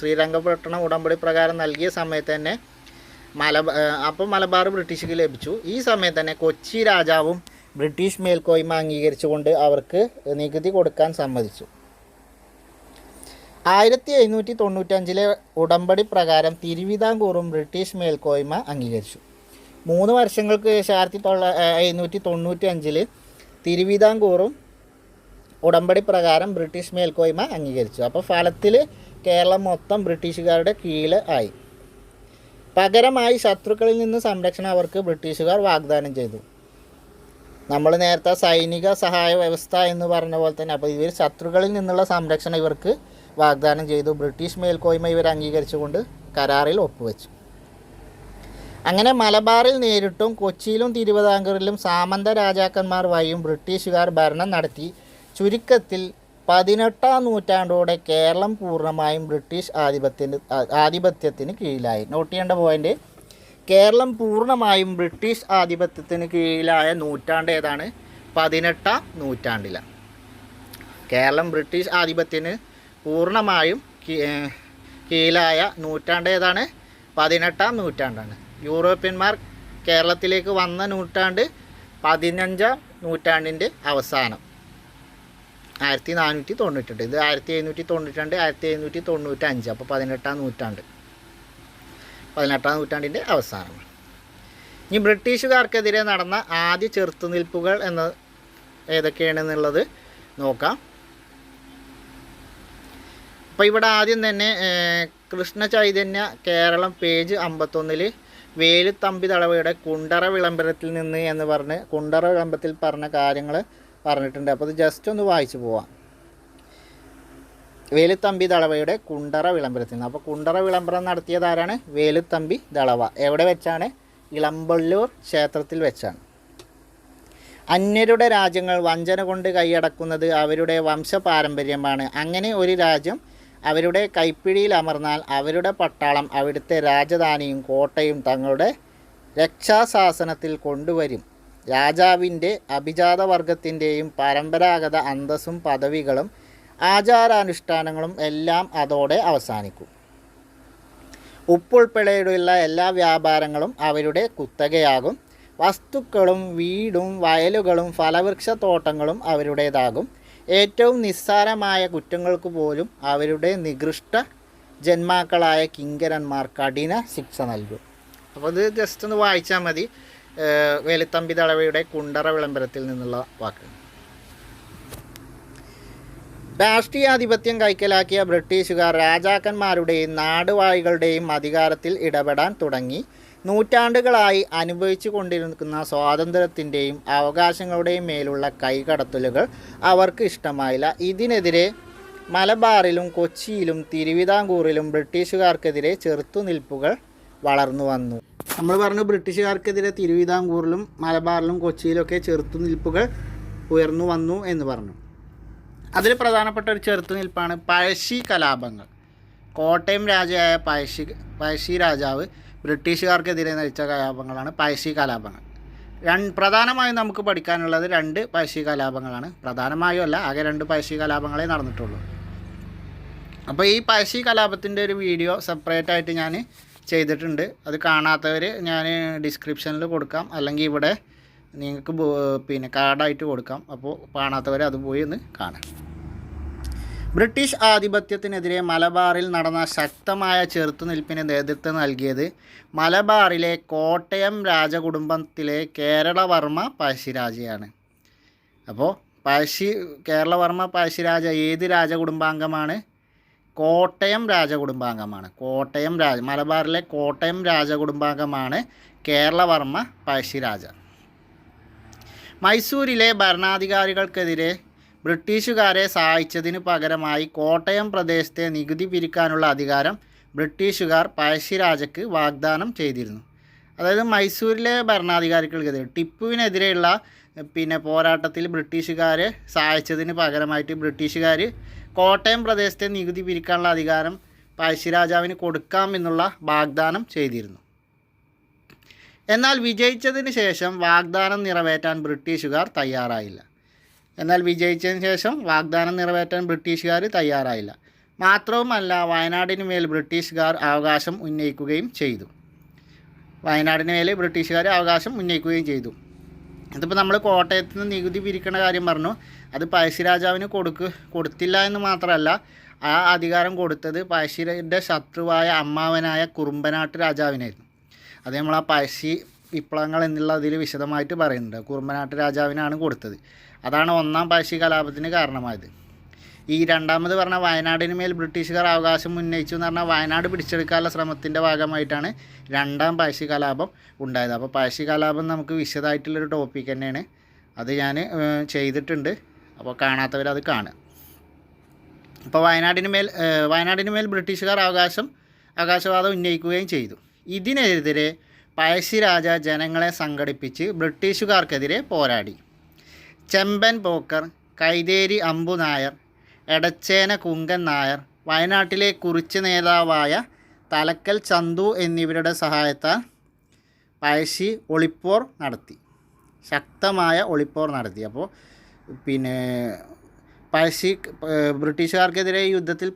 ശ്രീരംഗപട്ടണ ഉടമ്പടി പ്രകാരം നൽകിയ സമയത്ത് തന്നെ മലബാർ ബ്രിട്ടീഷുക്ക് ലഭിച്ചു. ഈ സമയത്ത് തന്നെ കൊച്ചി രാജാവും ബ്രിട്ടീഷ് മേൽക്കോയ്മ അംഗീകരിച്ചുകൊണ്ട് അവർക്ക് നികുതി കൊടുക്കാൻ സമ്മതിച്ചു. 1795 ഉടമ്പടി പ്രകാരം തിരുവിതാംകൂറും ബ്രിട്ടീഷ് മേൽക്കോയ്മ അംഗീകരിച്ചു. 3 വർഷങ്ങൾക്ക് ശേഷം 1795 തിരുവിതാംകൂറും ഉടമ്പടി പ്രകാരം ബ്രിട്ടീഷ് മേൽക്കോയ്മ അംഗീകരിച്ചു. അപ്പോൾ ഫലത്തിൽ കേരളം മൊത്തം ബ്രിട്ടീഷുകാരുടെ കീഴിൽ ആയി. പകരമായി ശത്രുക്കളിൽ നിന്ന് സംരക്ഷണം അവർക്ക് ബ്രിട്ടീഷുകാർ വാഗ്ദാനം ചെയ്തു. നമ്മൾ നേരത്തെ സൈനിക സഹായ വ്യവസ്ഥ എന്ന് പറഞ്ഞ പോലെ തന്നെ അപ്പോൾ ഇവർ ശത്രുക്കളിൽ നിന്നുള്ള സംരക്ഷണം ഇവർക്ക് വാഗ്ദാനം ചെയ്തു. ബ്രിട്ടീഷ് മേൽക്കോയ്മ ഇവർ അംഗീകരിച്ചുകൊണ്ട് കരാറിൽ ഒപ്പുവെച്ചു. അങ്ങനെ മലബാറിൽ നേരിട്ടും കൊച്ചിയിലും തിരുവിതാംകൂറിലും സാമന്ത രാജാക്കന്മാർ വഴിയും ബ്രിട്ടീഷുകാർ ഭരണം നടത്തി. ചുരുക്കത്തിൽ 18-ാം നൂറ്റാണ്ടോടെ കേരളം പൂർണ്ണമായും ബ്രിട്ടീഷ് ആധിപത്യത്തിന് കീഴിലായി. നോട്ട് ചെയ്യേണ്ട പോയിൻ്റ്, കേരളം പൂർണ്ണമായും ബ്രിട്ടീഷ് ആധിപത്യത്തിന് കീഴിലായ നൂറ്റാണ്ട് ഏതാണ്? 18-ാം നൂറ്റാണ്ടിലാണ്. കേരളം ബ്രിട്ടീഷ് ആധിപത്യത്തിന് പൂർണ്ണമായും കീഴിലായ നൂറ്റാണ്ട് ഏതാണ്? 18-ാം നൂറ്റാണ്ടാണ്. യൂറോപ്യന്മാർ കേരളത്തിലേക്ക് വന്ന നൂറ്റാണ്ട് 15-ാം നൂറ്റാണ്ടിൻ്റെ അവസാനം 1498. ഇത് 1792, 1795. അപ്പോൾ 18-ാം നൂറ്റാണ്ട്, 18-ാം നൂറ്റാണ്ടിൻ്റെ അവസാനമാണ്. ഇനി ബ്രിട്ടീഷുകാർക്കെതിരെ നടന്ന ആദ്യ ചെറുത്തുനിൽപ്പുകൾ ഏതൊക്കെയാണെന്നുള്ളത് നോക്കാം. അപ്പോൾ ഇവിടെ ആദ്യം തന്നെ കൃഷ്ണ ചൈതന്യ കേരളം പേജ് 51 വേലുത്തമ്പി ദളവയുടെ കുണ്ടറ വിളംബരത്തിൽ നിന്ന് എന്ന് പറഞ്ഞ് കുണ്ടറ വിളംബരത്തിൽ പറഞ്ഞ കാര്യങ്ങൾ പറഞ്ഞിട്ടുണ്ട്. അപ്പോൾ അത് ജസ്റ്റ് ഒന്ന് വായിച്ചു പോവാം. വേലുത്തമ്പി ദളവയുടെ കുണ്ടറ വിളംബരത്തിൽ നിന്ന്. അപ്പോൾ കുണ്ടറ വിളംബരം നടത്തിയത് ആരാണ്? വേലുത്തമ്പി ദളവ. എവിടെ വെച്ചാണ്? ഇളമ്പള്ളൂർ ക്ഷേത്രത്തിൽ വെച്ചാണ്. അന്യരുടെ രാജ്യങ്ങൾ വഞ്ചന കൊണ്ട് കൈയടക്കുന്നത് അവരുടെ വംശപാരമ്പര്യമാണ്. അങ്ങനെ ഒരു രാജ്യം അവരുടെ കൈപ്പിടിയിൽ അമർന്നാൽ അവരുടെ പട്ടാളം അവിടുത്തെ രാജധാനിയും കോട്ടയും തങ്ങളുടെ രക്ഷാശാസനത്തിൽ കൊണ്ടുവരും. രാജാവിൻ്റെ അഭിജാതവർഗത്തിൻ്റെയും പരമ്പരാഗത അന്തസ്സും പദവികളും ആചാരാനുഷ്ഠാനങ്ങളും എല്ലാം അതോടെ അവസാനിക്കും. ഉൾപ്പെടെയുള്ള എല്ലാ വ്യാപാരങ്ങളും അവരുടെ കുത്തകയാകും. വസ്തുക്കളും വീടും വയലുകളും ഫലവൃക്ഷത്തോട്ടങ്ങളും അവരുടേതാകും. ഏറ്റവും നിസ്സാരമായ കുറ്റങ്ങൾക്ക് പോലും അവരുടെ നികൃഷ്ട ജന്മാക്കളായ കിങ്കരന്മാർ കഠിന ശിക്ഷ നൽകും. അപ്പോൾ ഇത് ജസ്റ്റ് ഒന്ന് വായിച്ചാൽ മതി. വേലുത്തമ്പി ദളവയുടെ കുണ്ടറ വിളംബരത്തിൽ നിന്നുള്ള വാക്ക്. രാഷ്ട്രീയാധിപത്യം കൈക്കലാക്കിയ ബ്രിട്ടീഷുകാർ രാജാക്കന്മാരുടെയും നാടുവാഴികളുടെയും അധികാരത്തിൽ ഇടപെടാൻ തുടങ്ങി. നൂറ്റാണ്ടുകളായി അനുഭവിച്ചു കൊണ്ടിരിക്കുന്ന സ്വാതന്ത്ര്യത്തിൻ്റെയും അവകാശങ്ങളുടെയും മേലുള്ള കൈകടത്തലുകൾ അവർക്ക് ഇഷ്ടമായില്ല. ഇതിനെതിരെ മലബാറിലും കൊച്ചിയിലും തിരുവിതാംകൂറിലും ബ്രിട്ടീഷുകാർക്കെതിരെ ചെറുത്തുനിൽപ്പുകൾ വളർന്നു വന്നു. നമ്മൾ പറഞ്ഞു ബ്രിട്ടീഷുകാർക്കെതിരെ തിരുവിതാംകൂറിലും മലബാറിലും കൊച്ചിയിലൊക്കെ ചെറുത്തുനിൽപ്പുകൾ ഉയർന്നു വന്നു എന്ന് പറഞ്ഞു. അതിൽ പ്രധാനപ്പെട്ട ഒരു ചെറുത്തുനിൽപ്പാണ് പഴശ്ശി കലാപങ്ങൾ. കോട്ടയം രാജയായ പഴശ്ശി രാജാവ് ബ്രിട്ടീഷുകാർക്കെതിരെ നയിച്ച കലാപങ്ങളാണ് പഴശ്ശി കലാപങ്ങൾ. പ്രധാനമായും നമുക്ക് പഠിക്കാനുള്ളത് 2 പഴശ്ശി കലാപങ്ങളാണ്. പ്രധാനമായും അല്ല, ആകെ 2 പഴശ്ശി കലാപങ്ങളെ നടന്നിട്ടുള്ളൂ. അപ്പോൾ ഈ പഴശ്ശി കലാപത്തിൻ്റെ ഒരു വീഡിയോ സെപ്പറേറ്റ് ആയിട്ട് ഞാൻ ചെയ്തിട്ടുണ്ട്. അത് കാണാത്തവർ ഞാൻ ഡിസ്ക്രിപ്ഷനിൽ കൊടുക്കാം, അല്ലെങ്കിൽ ഇവിടെ നിങ്ങൾക്ക് കാർഡായിട്ട് കൊടുക്കാം. അപ്പോൾ കാണാത്തവർ അത് പോയി ഒന്ന് കാണാം. ബ്രിട്ടീഷ് ആധിപത്യത്തിനെതിരെ മലബാറിൽ നടന്ന ശക്തമായ ചെറുത്തുനിൽപ്പിന് നേതൃത്വം നൽകിയത് മലബാറിലെ കോട്ടയം രാജകുടുംബത്തിലെ കേരളവർമ്മ പഴശ്ശിരാജയാണ്. അപ്പോൾ കേരളവർമ്മ പഴശ്ശിരാജ ഏത് രാജകുടുംബാംഗമാണ്? കോട്ടയം രാജകുടുംബാംഗമാണ്. മലബാറിലെ കോട്ടയം രാജകുടുംബാംഗമാണ് കേരളവർമ്മ പഴശ്ശിരാജ. മൈസൂരിലെ ഭരണാധികാരികൾക്കെതിരെ ബ്രിട്ടീഷുകാരെ സഹായിച്ചതിന് പകരമായി കോട്ടയം പ്രദേശത്തെ നികുതി പിരിക്കാനുള്ള അധികാരം ബ്രിട്ടീഷുകാർ പഴശ്ശിരാജയ്ക്ക് വാഗ്ദാനം ചെയ്തിരുന്നു. അതായത് മൈസൂരിലെ ഭരണാധികാരികൾക്കെതിരെ ടിപ്പുവിനെതിരെയുള്ള പോരാട്ടത്തിൽ ബ്രിട്ടീഷുകാരെ സഹായിച്ചതിന് പകരമായിട്ട് ബ്രിട്ടീഷുകാർ കോട്ടയം പ്രദേശത്തെ നികുതി പിരിക്കാനുള്ള അധികാരം പഴശ്ശിരാജാവിന് കൊടുക്കാമെന്നുള്ള വാഗ്ദാനം ചെയ്തിരുന്നു. എന്നാൽ വിജയിച്ചതിന് ശേഷം വാഗ്ദാനം നിറവേറ്റാൻ ബ്രിട്ടീഷുകാർ തയ്യാറായില്ല. മാത്രവുമല്ല, വയനാടിന് മേൽ ബ്രിട്ടീഷുകാർ അവകാശം ഉന്നയിക്കുകയും ചെയ്തു. അതിപ്പോൾ നമ്മൾ കോട്ടയത്ത് നിന്ന് നികുതി പിരിക്കുന്ന കാര്യം പറഞ്ഞു. അത് പഴശ്ശിരാജാവിന് കൊടുത്തില്ല എന്ന് മാത്രമല്ല, ആ അധികാരം കൊടുത്തത് പഴശ്ശിയുടെ ശത്രുവായ അമ്മാവനായ കുറുമ്പനാട്ട് രാജാവിനായിരുന്നു. അത് നമ്മൾ ആ പഴശ്ശി വിപ്ലവങ്ങൾ എന്നുള്ള അതിൽ വിശദമായിട്ട് പറയുന്നുണ്ട്. കുറുമ്പനാട്ട് രാജാവിനാണ് കൊടുത്തത്. അതാണ് 1-ാം പഴശ്ശി കലാപത്തിന് കാരണമായത്. ഈ രണ്ടാമത് പറഞ്ഞ വയനാടിന് മേൽ ബ്രിട്ടീഷുകാർ അവകാശം ഉന്നയിച്ചു എന്ന് പറഞ്ഞാൽ വയനാട് പിടിച്ചെടുക്കാനുള്ള ശ്രമത്തിൻ്റെ ഭാഗമായിട്ടാണ് 2-ാം പഴശ്ശി കലാപം ഉണ്ടായത്. അപ്പോൾ പഴശ്ശി കലാപം നമുക്ക് വിശദമായിട്ടുള്ളൊരു ടോപ്പിക് തന്നെയാണ്. അത് ഞാൻ ചെയ്തിട്ടുണ്ട്. അപ്പോൾ കാണാത്തവരത് കാണുക. അപ്പോൾ വയനാടിന് മേൽ ബ്രിട്ടീഷുകാർ അവകാശവാദം ഉന്നയിക്കുകയും ചെയ്തു. ഇതിനെതിരെ പഴശ്ശിരാജ ജനങ്ങളെ സംഘടിപ്പിച്ച് ബ്രിട്ടീഷുകാർക്കെതിരെ പോരാടി. ചെമ്പൻ പോക്കർ, കൈതേരി അമ്പു നായർ, എടച്ചേന കുങ്കൻ നായർ, വയനാട്ടിലെ കുറിച്ച് നേതാവായ തലക്കൽ ചന്തു എന്നിവരുടെ സഹായത്താൽ പഴശ്ശി ഒളിപ്പോർ നടത്തി, ശക്തമായ ഒളിപ്പോർ നടത്തി. അപ്പോൾ പഴശ്ശി ബ്രിട്ടീഷുകാർക്കെതിരെ യുദ്ധത്തിൽ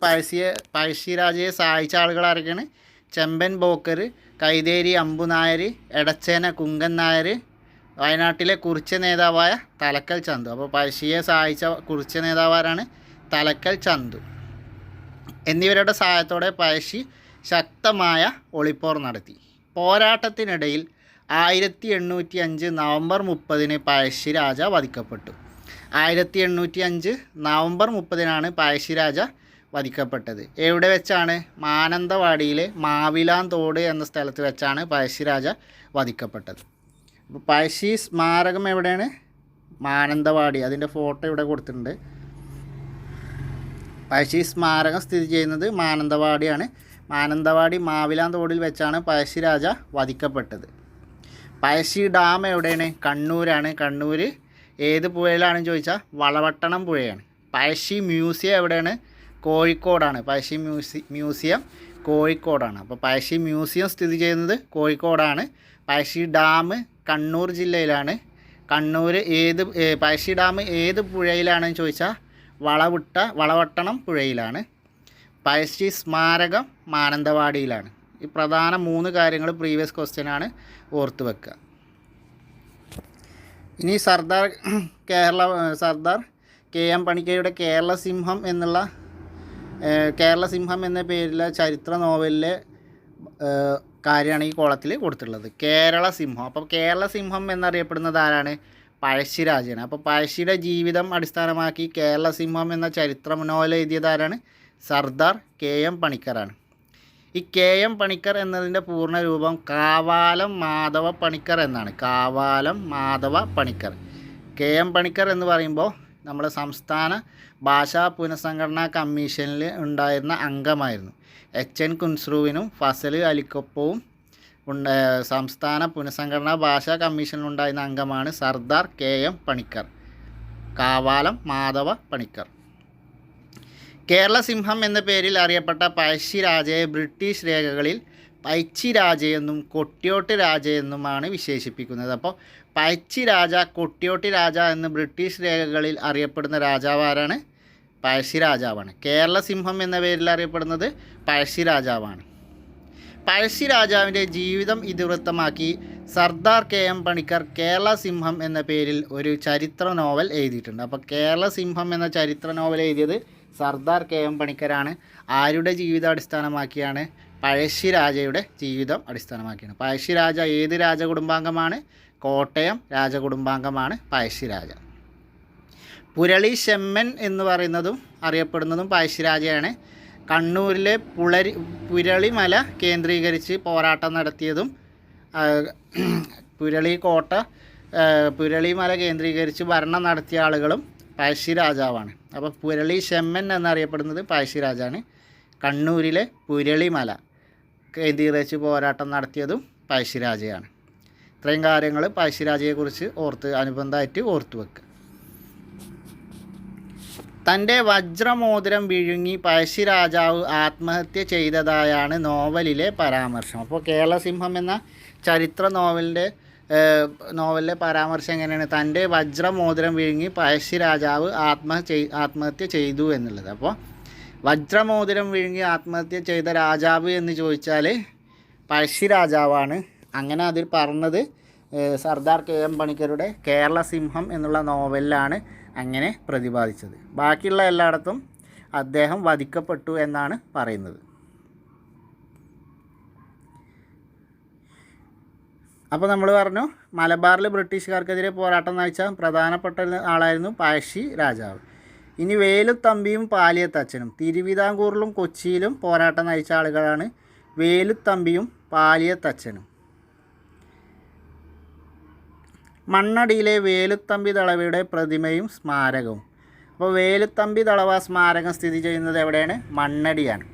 പഴശ്ശിരാജയെ സഹായിച്ച ആളുകൾ ആരൊക്കെയാണ്? ചെമ്പൻ ബോക്കർ, കൈതേരി അമ്പുനായർ, എടച്ചേന കുങ്കൻ നായർ, വയനാട്ടിലെ കുറിച്യ നേതാവായ തലക്കൽ ചന്തു. അപ്പോൾ പഴശ്ശിയെ സഹായിച്ച കുറിച്യ നേതാവാരാണ്? തലക്കൽ ചന്തു. എന്നിവരുടെ സഹായത്തോടെ പഴശ്ശി ശക്തമായ ഒളിപ്പോർ നടത്തി. പോരാട്ടത്തിനിടയിൽ 1805 നവംബർ 30 പഴശ്ശിരാജ വധിക്കപ്പെട്ടു. 1805 നവംബർ 30 പഴശ്ശിരാജ വധിക്കപ്പെട്ടത്. എവിടെ വെച്ചാണ്? മാനന്തവാടിയിലെ മാവിലാന്തോട് എന്ന സ്ഥലത്ത് വെച്ചാണ് പഴശ്ശിരാജ വധിക്കപ്പെട്ടത്. അപ്പോൾ പഴശ്ശി സ്മാരകം എവിടെയാണ്? മാനന്തവാടി. അതിൻ്റെ ഫോട്ടോ ഇവിടെ കൊടുത്തിട്ടുണ്ട്. പഴശ്ശി സ്മാരകം സ്ഥിതി ചെയ്യുന്നത് മാനന്തവാടിയാണ്. മാനന്തവാടി മാവിലാന്തോടിൽ വെച്ചാണ് പഴശ്ശിരാജ വധിക്കപ്പെട്ടത്. പഴശ്ശി ഡാം എവിടെയാണ്? കണ്ണൂരാണ്. കണ്ണൂർ ഏത് പുഴയിലാണെന്ന് ചോദിച്ചാൽ വളവട്ടണം പുഴയാണ്. പഴശ്ശി മ്യൂസിയം എവിടെയാണ്? കോഴിക്കോടാണ്. പഴശ്ശി മ്യൂസിയം കോഴിക്കോടാണ്. അപ്പോൾ പഴശ്ശി മ്യൂസിയം സ്ഥിതി ചെയ്യുന്നത് കോഴിക്കോടാണ്. പഴശ്ശി ഡാം കണ്ണൂർ ജില്ലയിലാണ്. പഴശ്ശി ഡാം ഏത് പുഴയിലാണെന്ന് ചോദിച്ചാൽ വളവട്ടണം പുഴയിലാണ്. പഴശ്ശി സ്മാരകം മാനന്തവാടിയിലാണ്. ഈ പ്രധാന 3 കാര്യങ്ങൾ പ്രീവിയസ് ക്വസ്റ്റ്യനാണ്, ഓർത്ത് വെക്കുക. ഇനി സർദാർ KM പണിക്കരുടെ കേരള സിംഹം എന്ന പേരിലെ ചരിത്ര നോവലിലെ കാര്യമാണ് ഈ കോളത്തിൽ കൊടുത്തിട്ടുള്ളത്. കേരള സിംഹം. അപ്പോൾ കേരള സിംഹം എന്നറിയപ്പെടുന്നത് ആരാണ്? പഴശ്ശിരാജയാണ്. അപ്പോൾ പഴശ്ശിയുടെ ജീവിതം അടിസ്ഥാനമാക്കി കേരള സിംഹം എന്ന ചരിത്ര നോവൽ എഴുതിയതാരാണ്? സർദാർ KM പണിക്കറാണ്. ഈ KM പണിക്കർ എന്നതിൻ്റെ പൂർണ്ണ രൂപം കാവാലം മാധവ പണിക്കർ എന്നാണ്. കാവാലം മാധവ പണിക്കർ. KM പണിക്കർ എന്ന് പറയുമ്പോൾ നമ്മുടെ സംസ്ഥാന ഭാഷാ പുനഃസംഘടനാ കമ്മീഷനിൽ ഉണ്ടായിരുന്ന അംഗമായിരുന്നു. HN കുൻസ്രുവിനും ഫസൽ അലിക്കൊപ്പവും സംസ്ഥാന പുനഃസംഘടനാ ഭാഷാ കമ്മീഷനിൽ ഉണ്ടായിരുന്ന അംഗമാണ് സർദാർ KM പണിക്കർ. കാവാലം മാധവ പണിക്കർ. കേരള സിംഹം എന്ന പേരിൽ അറിയപ്പെട്ട പഴശ്ശിരാജയെ ബ്രിട്ടീഷ് രേഖകളിൽ പൈച്ചി രാജയെന്നും കൊട്ടിയോട്ട് രാജയെന്നുമാണ് വിശേഷിപ്പിക്കുന്നത്. അപ്പോൾ പഴശ്ശി രാജ, കൊട്ടിയോട്ട് രാജ എന്ന് ബ്രിട്ടീഷ് രേഖകളിൽ അറിയപ്പെടുന്ന രാജാവാരാണ്? പഴശ്ശി രാജാവാണ്. കേരള സിംഹം എന്ന പേരിൽ അറിയപ്പെടുന്നത് പഴശ്ശി രാജാവാണ്. പഴശ്ശി രാജാവിൻ്റെ ജീവിതം ഇതിവൃത്തമാക്കി സർദാർ KM പണിക്കർ കേരള സിംഹം എന്ന പേരിൽ ഒരു ചരിത്ര നോവൽ എഴുതിയിട്ടുണ്ട്. അപ്പോൾ കേരള സിംഹം എന്ന ചരിത്ര നോവൽ എഴുതിയത് സർദാർ KM പണിക്കരാണ്. ആരുടെ ജീവിതം അടിസ്ഥാനമാക്കിയാണ്? പഴശ്ശി രാജയുടെ ജീവിതം അടിസ്ഥാനമാക്കിയാണ്. പഴശ്ശി രാജ ഏത് രാജകുടുംബാംഗമാണ്? കോട്ടയം രാജകുടുംബാംഗമാണ് പഴശ്ശി രാജ. പുരളി ശെമ്മൻ എന്ന് പറയുന്നതും അറിയപ്പെടുന്നതും പഴശ്ശി രാജയാണ്. കണ്ണൂരിലെ പുരളിമല കേന്ദ്രീകരിച്ച് പോരാട്ടം നടത്തിയതും പുരളിമല കേന്ദ്രീകരിച്ച് ഭരണം നടത്തിയ ആളുകളും പഴശ്ശി രാജാവാണ്. അപ്പോൾ പുരളി ശെമ്മൻ എന്നറിയപ്പെടുന്നത് പഴശ്ശി രാജാണ്. കണ്ണൂരിലെ പുരളിമല കേന്ദ്രീകരിച്ച് പോരാട്ടം നടത്തിയതും പഴശ്ശി രാജയാണ്. ഇത്രയും കാര്യങ്ങൾ പഴശ്ശി രാജയെക്കുറിച്ച് അനുബന്ധമായിട്ട് ഓർത്തു വെക്കുക. തൻ്റെ വജ്രമോതിരം വിഴുങ്ങി പഴശ്ശി രാജാവ് ആത്മഹത്യ ചെയ്തതായാണ് നോവലിലെ പരാമർശം. അപ്പോൾ കേരള സിംഹം എന്ന ചരിത്ര നോവലിലെ പരാമർശം എങ്ങനെയാണ്? തൻ്റെ വജ്രമോതിരം വിഴുങ്ങി പഴശ്ശി രാജാവ് ആത്മഹത്യ ചെയ്തു എന്നുള്ളത്. അപ്പോൾ വജ്രമോതിരം വിഴുങ്ങി ആത്മഹത്യ ചെയ്ത രാജാവ് എന്ന് ചോദിച്ചാൽ പഴശ്ശി രാജാവാണ്. അങ്ങനെ അതിൽ പറഞ്ഞത് സർദാർ KM പണിക്കരുടെ കേരള സിംഹം എന്നുള്ള നോവലിലാണ് അങ്ങനെ പ്രതിപാദിച്ചത്. ബാക്കിയുള്ള എല്ലായിടത്തും അദ്ദേഹം വധിക്കപ്പെട്ടു എന്നാണ് പറയുന്നത്. അപ്പോൾ നമ്മൾ പറഞ്ഞു മലബാറിൽ ബ്രിട്ടീഷുകാർക്കെതിരെ പോരാട്ടം നയിച്ച പ്രധാനപ്പെട്ട ആളായിരുന്നു പഴശ്ശി രാജാവ്. ഇനി വേലുത്തമ്പിയും പാലിയത്തച്ഛനും. തിരുവിതാംകൂറിലും കൊച്ചിയിലും പോരാട്ടം നയിച്ച ആളുകളാണ് വേലുത്തമ്പിയും പാലിയത്തച്ഛനും. മണ്ണടിയിലെ വേലുത്തമ്പി ദളവയുടെ പ്രതിമയും സ്മാരകവും. അപ്പോൾ വേലുത്തമ്പി ദളവ സ്മാരകം സ്ഥിതി ചെയ്യുന്നത് എവിടെയാണ്? മണ്ണടിയാണ്.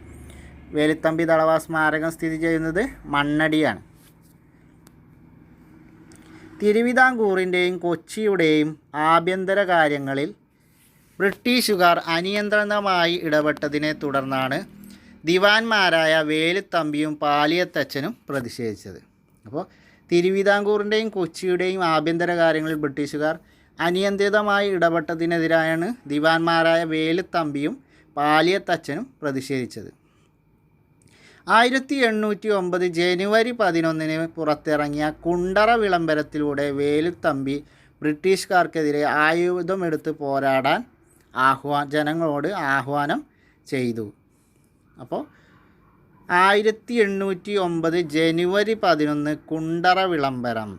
വേലുത്തമ്പി ദളവ സ്മാരകം സ്ഥിതി ചെയ്യുന്നത് മണ്ണടിയാണ്. തിരുവിതാംകൂറിൻ്റെയും കൊച്ചിയുടെയും ആഭ്യന്തര കാര്യങ്ങളിൽ ബ്രിട്ടീഷുകാർ അനിയന്ത്രിതമായി ഇടപെട്ടതിനെ തുടർന്നാണ് ദിവാൻമാരായ വേലുത്തമ്പിയും പാലിയത്തച്ഛനും പ്രതിഷേധിച്ചത്. അപ്പോൾ തിരുവിതാംകൂറിൻ്റെയും കൊച്ചിയുടെയും ആഭ്യന്തര കാര്യങ്ങളിൽ ബ്രിട്ടീഷുകാർ അനിയന്ത്രിതമായി ഇടപെട്ടതിനെതിരായാണ് ദിവാൻമാരായ വേലുത്തമ്പിയും പാലിയത്തച്ഛനും പ്രതിഷേധിച്ചത്. 1809 ജനുവരി 11 പുറത്തിറങ്ങിയ കുണ്ടറ വിളംബരത്തിലൂടെ വേലുത്തമ്പി ബ്രിട്ടീഷുകാർക്കെതിരെ ആയുധമെടുത്ത് പോരാടാൻ ജനങ്ങളോട് ആഹ്വാനം ചെയ്തു. അപ്പോൾ 1809 ജനുവരി 11 കുണ്ടറ വിളംബരം.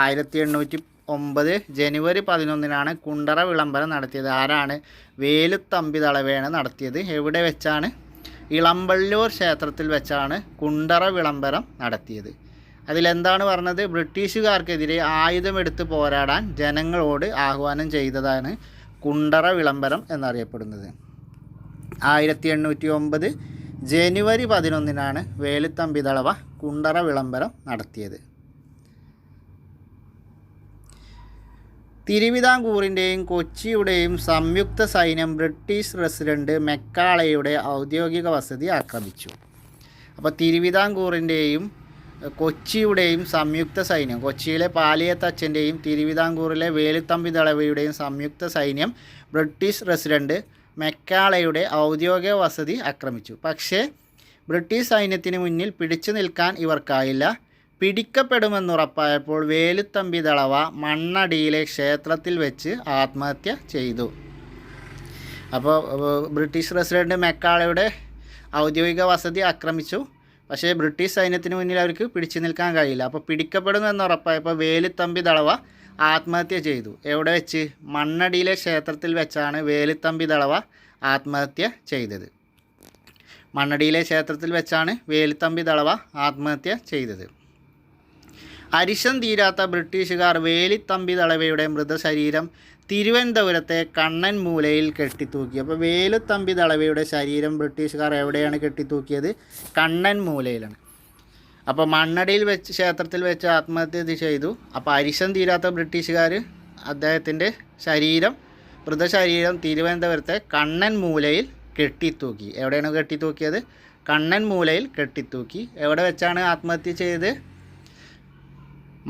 1809 ജനുവരി 11 കുണ്ടറ വിളംബരം നടത്തിയത്. ആരാണ്? വേലുത്തമ്പി ദളവയാണ് നടത്തിയത്. എവിടെ വെച്ചാണ്? ഇളമ്പള്ളൂർ ക്ഷേത്രത്തിൽ വെച്ചാണ് കുണ്ടറ വിളംബരം നടത്തിയത്. അതിലെന്താണ് പറഞ്ഞത്? ബ്രിട്ടീഷുകാർക്കെതിരെ ആയുധമെടുത്ത് പോരാടാൻ ജനങ്ങളോട് ആഹ്വാനം ചെയ്തതാണ് കുണ്ടറ വിളംബരം എന്നറിയപ്പെടുന്നത്. 1809 ജനുവരി 11 വേലുത്തമ്പി ദളവ കുണ്ടറ വിളംബരം നടത്തിയത്. തിരുവിതാംകൂറിൻ്റെയും കൊച്ചിയുടെയും സംയുക്ത സൈന്യം ബ്രിട്ടീഷ് റെസിഡൻറ്റ് മെക്കാളയുടെ ഔദ്യോഗിക വസതി ആക്രമിച്ചു. അപ്പോൾ തിരുവിതാംകൂറിൻ്റെയും കൊച്ചിയുടെയും സംയുക്ത സൈന്യം, കൊച്ചിയിലെ പാലിയത്തച്ഛൻ്റെയും തിരുവിതാംകൂറിലെ വേലുത്തമ്പി ദളവയുടെയും സംയുക്ത സൈന്യം ബ്രിട്ടീഷ് റെസിഡൻറ്റ് മെക്കാളയുടെ ഔദ്യോഗിക വസതി ആക്രമിച്ചു. പക്ഷേ ബ്രിട്ടീഷ് സൈന്യത്തിന് മുന്നിൽ പിടിച്ചു നിൽക്കാൻ ഇവർക്കായില്ല. പിടിക്കപ്പെടുമെന്നുറപ്പായപ്പോൾ വേലുത്തമ്പി ദളവ മണ്ണടിയിലെ ക്ഷേത്രത്തിൽ വെച്ച് ആത്മഹത്യ ചെയ്തു. അപ്പോൾ ബ്രിട്ടീഷ് റെസിഡൻറ്റ് മെക്കാളയുടെ ഔദ്യോഗിക വസതി ആക്രമിച്ചു. പക്ഷേ ബ്രിട്ടീഷ് സൈന്യത്തിന് മുന്നിൽ അവർക്ക് പിടിച്ചു നിൽക്കാൻ കഴിയില്ല. അപ്പോൾ പിടിക്കപ്പെടുമെന്നുറപ്പായപ്പോൾ വേലുത്തമ്പി ദളവ ആത്മഹത്യ ചെയ്തു. എവിടെ വെച്ച്? മണ്ണടിയിലെ ക്ഷേത്രത്തിൽ വെച്ചാണ് വേലുത്തമ്പി ദളവ ആത്മഹത്യ ചെയ്തത്. മണ്ണടിയിലെ ക്ഷേത്രത്തിൽ വെച്ചാണ് വേലുത്തമ്പി ദളവ ആത്മഹത്യ ചെയ്തത്. അരിശം തീരാത്ത ബ്രിട്ടീഷുകാർ വേലുത്തമ്പി ദളവയുടെ മൃതശരീരം തിരുവനന്തപുരത്തെ കണ്ണൻ മൂലയിൽ കെട്ടിത്തൂക്കി. അപ്പോൾ വേലുത്തമ്പി ദളവയുടെ ശരീരം ബ്രിട്ടീഷുകാർ എവിടെയാണ് കെട്ടിത്തൂക്കിയത്? കണ്ണൻ മൂലയിലാണ്. അപ്പോൾ മണ്ണടിയിൽ വെച്ച് ക്ഷേത്രത്തിൽ വെച്ച് ആത്മഹത്യ ചെയ്തു. അപ്പോൾ അരിശം തീരാത്ത ബ്രിട്ടീഷുകാർ അദ്ദേഹത്തിൻ്റെ മൃതശരീരം തിരുവനന്തപുരത്തെ കണ്ണൻ മൂലയിൽ കെട്ടിത്തൂക്കി. എവിടെയാണ് കെട്ടിത്തൂക്കിയത്? കണ്ണൻ മൂലയിൽ കെട്ടിത്തൂക്കി. എവിടെ വെച്ചാണ് ആത്മഹത്യ ചെയ്തത്?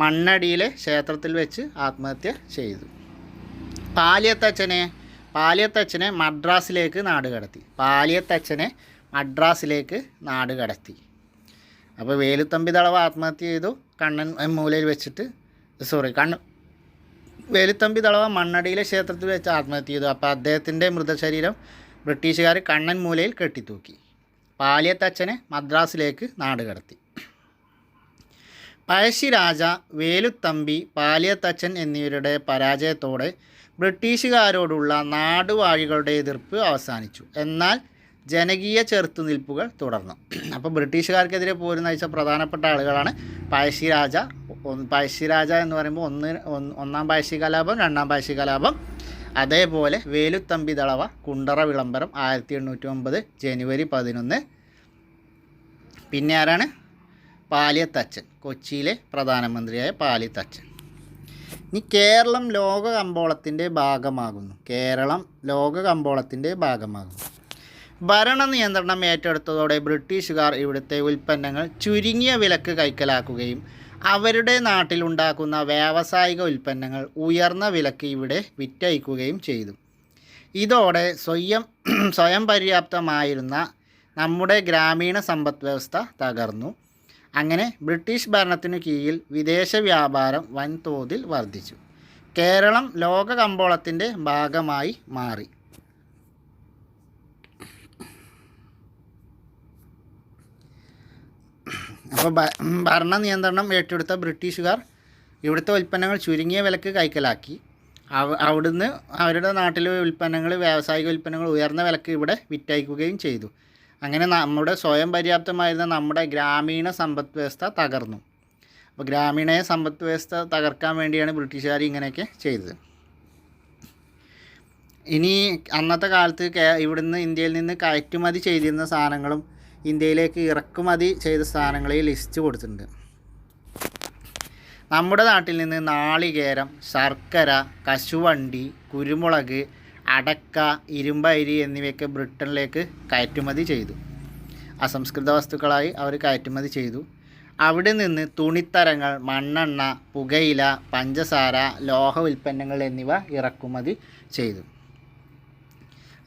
മണ്ണടിയിലെ ക്ഷേത്രത്തിൽ വെച്ച് ആത്മഹത്യ ചെയ്തു. പാലിയത്തച്ഛനെ മദ്രാസിലേക്ക് നാടുകടത്തി. അപ്പോൾ വേലുത്തമ്പി ദളവ ആത്മഹത്യ ചെയ്തു കണ്ണൻ മൂലയിൽ വെച്ചിട്ട്. വേലുത്തമ്പി ദളവ മണ്ണടിയിലെ ക്ഷേത്രത്തിൽ വെച്ച് ആത്മഹത്യ ചെയ്തു. അപ്പോൾ അദ്ദേഹത്തിൻ്റെ മൃതശരീരം ബ്രിട്ടീഷുകാർ കണ്ണൻ മൂലയിൽ കെട്ടിത്തൂക്കി. പാലിയത്തച്ഛനെ മദ്രാസിലേക്ക് നാടുകടത്തി. പഴശ്ശിരാജ, വേലുത്തമ്പി, പാലിയത്തച്ഛൻ എന്നിവരുടെ പരാജയത്തോടെ ബ്രിട്ടീഷുകാരോടുള്ള നാടുവാഴികളുടെ എതിർപ്പ് അവസാനിച്ചു. എന്നാൽ ജനകീയ ചെറുത്തുനിൽപ്പുകൾ തുടർന്നു. അപ്പോൾ ബ്രിട്ടീഷുകാർക്കെതിരെ പോരും നയിച്ച പ്രധാനപ്പെട്ട ആളുകളാണ് പഴശ്ശിരാജ എന്ന് പറയുമ്പോൾ ഒന്നാം പഴശ്ശി കലാപം, രണ്ടാം പഴശ്ശി കലാപം, അതേപോലെ വേലുത്തമ്പി ദളവ കുണ്ടറ വിളംബരം 1809 ജനുവരി 11. പിന്നെ ആരാണ്? പാലിയത്തച്ഛൻ, കൊച്ചിയിലെ പ്രധാനമന്ത്രിയായ പാലിയത്തച്ഛൻ. ഇനി കേരളം ലോക കമ്പോളത്തിൻ്റെ ഭാഗമാകുന്നു. ഭരണ നിയന്ത്രണം ഏറ്റെടുത്തതോടെ ബ്രിട്ടീഷുകാർ ഇവിടുത്തെ ഉൽപ്പന്നങ്ങൾ ചുരുങ്ങിയ വിലക്ക് കൈക്കലാക്കുകയും അവരുടെ നാട്ടിലുണ്ടാക്കുന്ന വ്യാവസായിക ഉൽപ്പന്നങ്ങൾ ഉയർന്ന വിലക്ക് ഇവിടെ വിറ്റഴിക്കുകയും ചെയ്തു. ഇതോടെ സ്വയം പര്യാപ്തമായിരുന്ന നമ്മുടെ ഗ്രാമീണ സമ്പദ് വ്യവസ്ഥ തകർന്നു. അങ്ങനെ ബ്രിട്ടീഷ് ഭരണത്തിനു കീഴിൽ വിദേശ വ്യാപാരം വൻതോതിൽ വർദ്ധിച്ചു. കേരളം ലോക കമ്പോളത്തിൻ്റെ ഭാഗമായി മാറി. അപ്പോൾ ഭരണ നിയന്ത്രണം ഏറ്റെടുത്ത ബ്രിട്ടീഷുകാർ ഇവിടുത്തെ ഉൽപ്പന്നങ്ങൾ ചുരുങ്ങിയ വിലക്ക് കൈക്കലാക്കി. അവിടുന്ന് അവരുടെ നാട്ടിലെ ഉൽപ്പന്നങ്ങൾ, വ്യാവസായിക ഉൽപ്പന്നങ്ങൾ ഉയർന്ന വിലക്ക് ഇവിടെ വിറ്റഴിക്കുകയും ചെയ്തു. അങ്ങനെ നമ്മുടെ സ്വയം പര്യാപ്തമായിരുന്ന നമ്മുടെ ഗ്രാമീണ സമ്പദ് വ്യവസ്ഥ തകർന്നു. അപ്പോൾ ഗ്രാമീണ സമ്പദ് വ്യവസ്ഥ തകർക്കാൻ വേണ്ടിയാണ് ബ്രിട്ടീഷുകാർ ഇങ്ങനെയൊക്കെ ചെയ്തത്. ഇനി അന്നത്തെ കാലത്ത് ഇവിടുന്ന് ഇന്ത്യയിൽ നിന്ന് കയറ്റുമതി ചെയ്തിരുന്ന സാധനങ്ങളും ഇന്ത്യയിലേക്ക് ഇറക്കുമതി ചെയ്ത സാധനങ്ങളെ ലിസ്റ്റ് കൊടുത്തിട്ടുണ്ട്. നമ്മുടെ നാട്ടിൽ നിന്ന് നാളികേരം, ശർക്കര, കശുവണ്ടി, കുരുമുളക്, അടക്ക, ഇരുമ്പയിരി എന്നിവയൊക്കെ ബ്രിട്ടനിലേക്ക് കയറ്റുമതി ചെയ്തു. അസംസ്കൃത വസ്തുക്കളായി അവർ കയറ്റുമതി ചെയ്തു. അവിടെ നിന്ന് തുണിത്തരങ്ങൾ, മണ്ണെണ്ണ, പുകയില, പഞ്ചസാര, ലോഹ ഉൽപ്പന്നങ്ങൾ എന്നിവ ഇറക്കുമതി ചെയ്തു.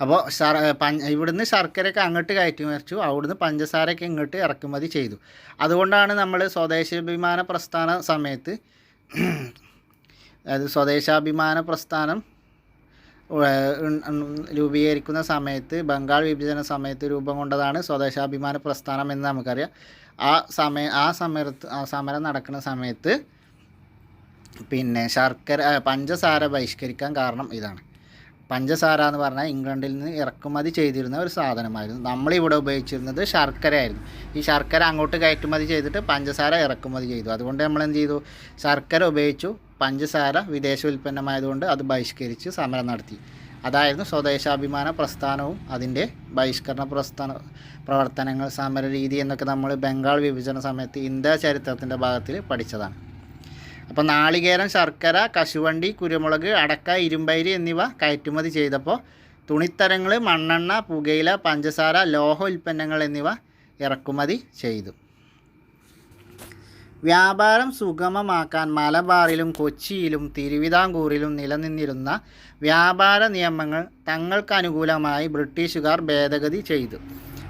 അപ്പോൾ ഇവിടുന്ന് ശർക്കരയൊക്കെ അങ്ങോട്ട് കയറ്റുമറിച്ചു, അവിടുന്ന് പഞ്ചസാരയൊക്കെ ഇങ്ങോട്ട് ഇറക്കുമതി ചെയ്തു. അതുകൊണ്ടാണ് നമ്മൾ സ്വദേശാഭിമാന പ്രസ്ഥാന സമയത്ത്, അതായത് സ്വദേശാഭിമാന പ്രസ്ഥാനം രൂപീകരിക്കുന്ന സമയത്ത്, ബംഗാൾ വിഭജന സമയത്ത് രൂപം കൊണ്ടതാണ് സ്വദേശാഭിമാന പ്രസ്ഥാനം എന്ന് നമുക്കറിയാം. ആ സമരം നടക്കുന്ന സമയത്ത് പിന്നെ പഞ്ചസാര ബഹിഷ്കരിക്കാൻ കാരണം ഇതാണ്. പഞ്ചസാര എന്ന് പറഞ്ഞാൽ ഇംഗ്ലണ്ടിൽ നിന്ന് ഇറക്കുമതി ചെയ്തിരുന്ന ഒരു സാധനമായിരുന്നു. നമ്മളിവിടെ ഉപയോഗിച്ചിരുന്നത് ശർക്കരയായിരുന്നു. ഈ ശർക്കര അങ്ങോട്ട് കയറ്റുമതി ചെയ്തിട്ട് പഞ്ചസാര ഇറക്കുമതി ചെയ്തു. അതുകൊണ്ട് നമ്മൾ എന്ത് ചെയ്തു? ശർക്കര ഉപയോഗിച്ചു, പഞ്ചസാര വിദേശ ഉൽപ്പന്നമായതുകൊണ്ട് അത് ബഹിഷ്കരിച്ച് സമരം നടത്തി. അതായിരുന്നു സ്വദേശാഭിമാന പ്രസ്ഥാനവും അതിൻ്റെ ബഹിഷ്കരണ പ്രവർത്തനങ്ങൾ, സമരരീതി എന്നൊക്കെ നമ്മൾ ബംഗാൾ വിഭജന സമയത്ത് ഇന്ത്യ ചരിത്രത്തിൻ്റെ ഭാഗത്തിൽ പഠിച്ചതാണ്. അപ്പോൾ നാളികേരം, ശർക്കര, കശുവണ്ടി, കുരുമുളക്, അടക്ക, ഇരുമ്പയിരി എന്നിവ കയറ്റുമതി ചെയ്തപ്പോൾ തുണിത്തരങ്ങൾ, മണ്ണെണ്ണ, പുകയില, പഞ്ചസാര, ലോഹ ഉൽപ്പന്നങ്ങൾ എന്നിവ ഇറക്കുമതി ചെയ്തു. വ്യാപാരം സുഗമമാക്കാൻ മലബാറിലും കൊച്ചിയിലും തിരുവിതാംകൂറിലും നിലനിന്നിരുന്ന വ്യാപാര നിയമങ്ങൾ തങ്ങൾക്ക് അനുകൂലമായി ബ്രിട്ടീഷുകാർ ഭേദഗതി ചെയ്തു.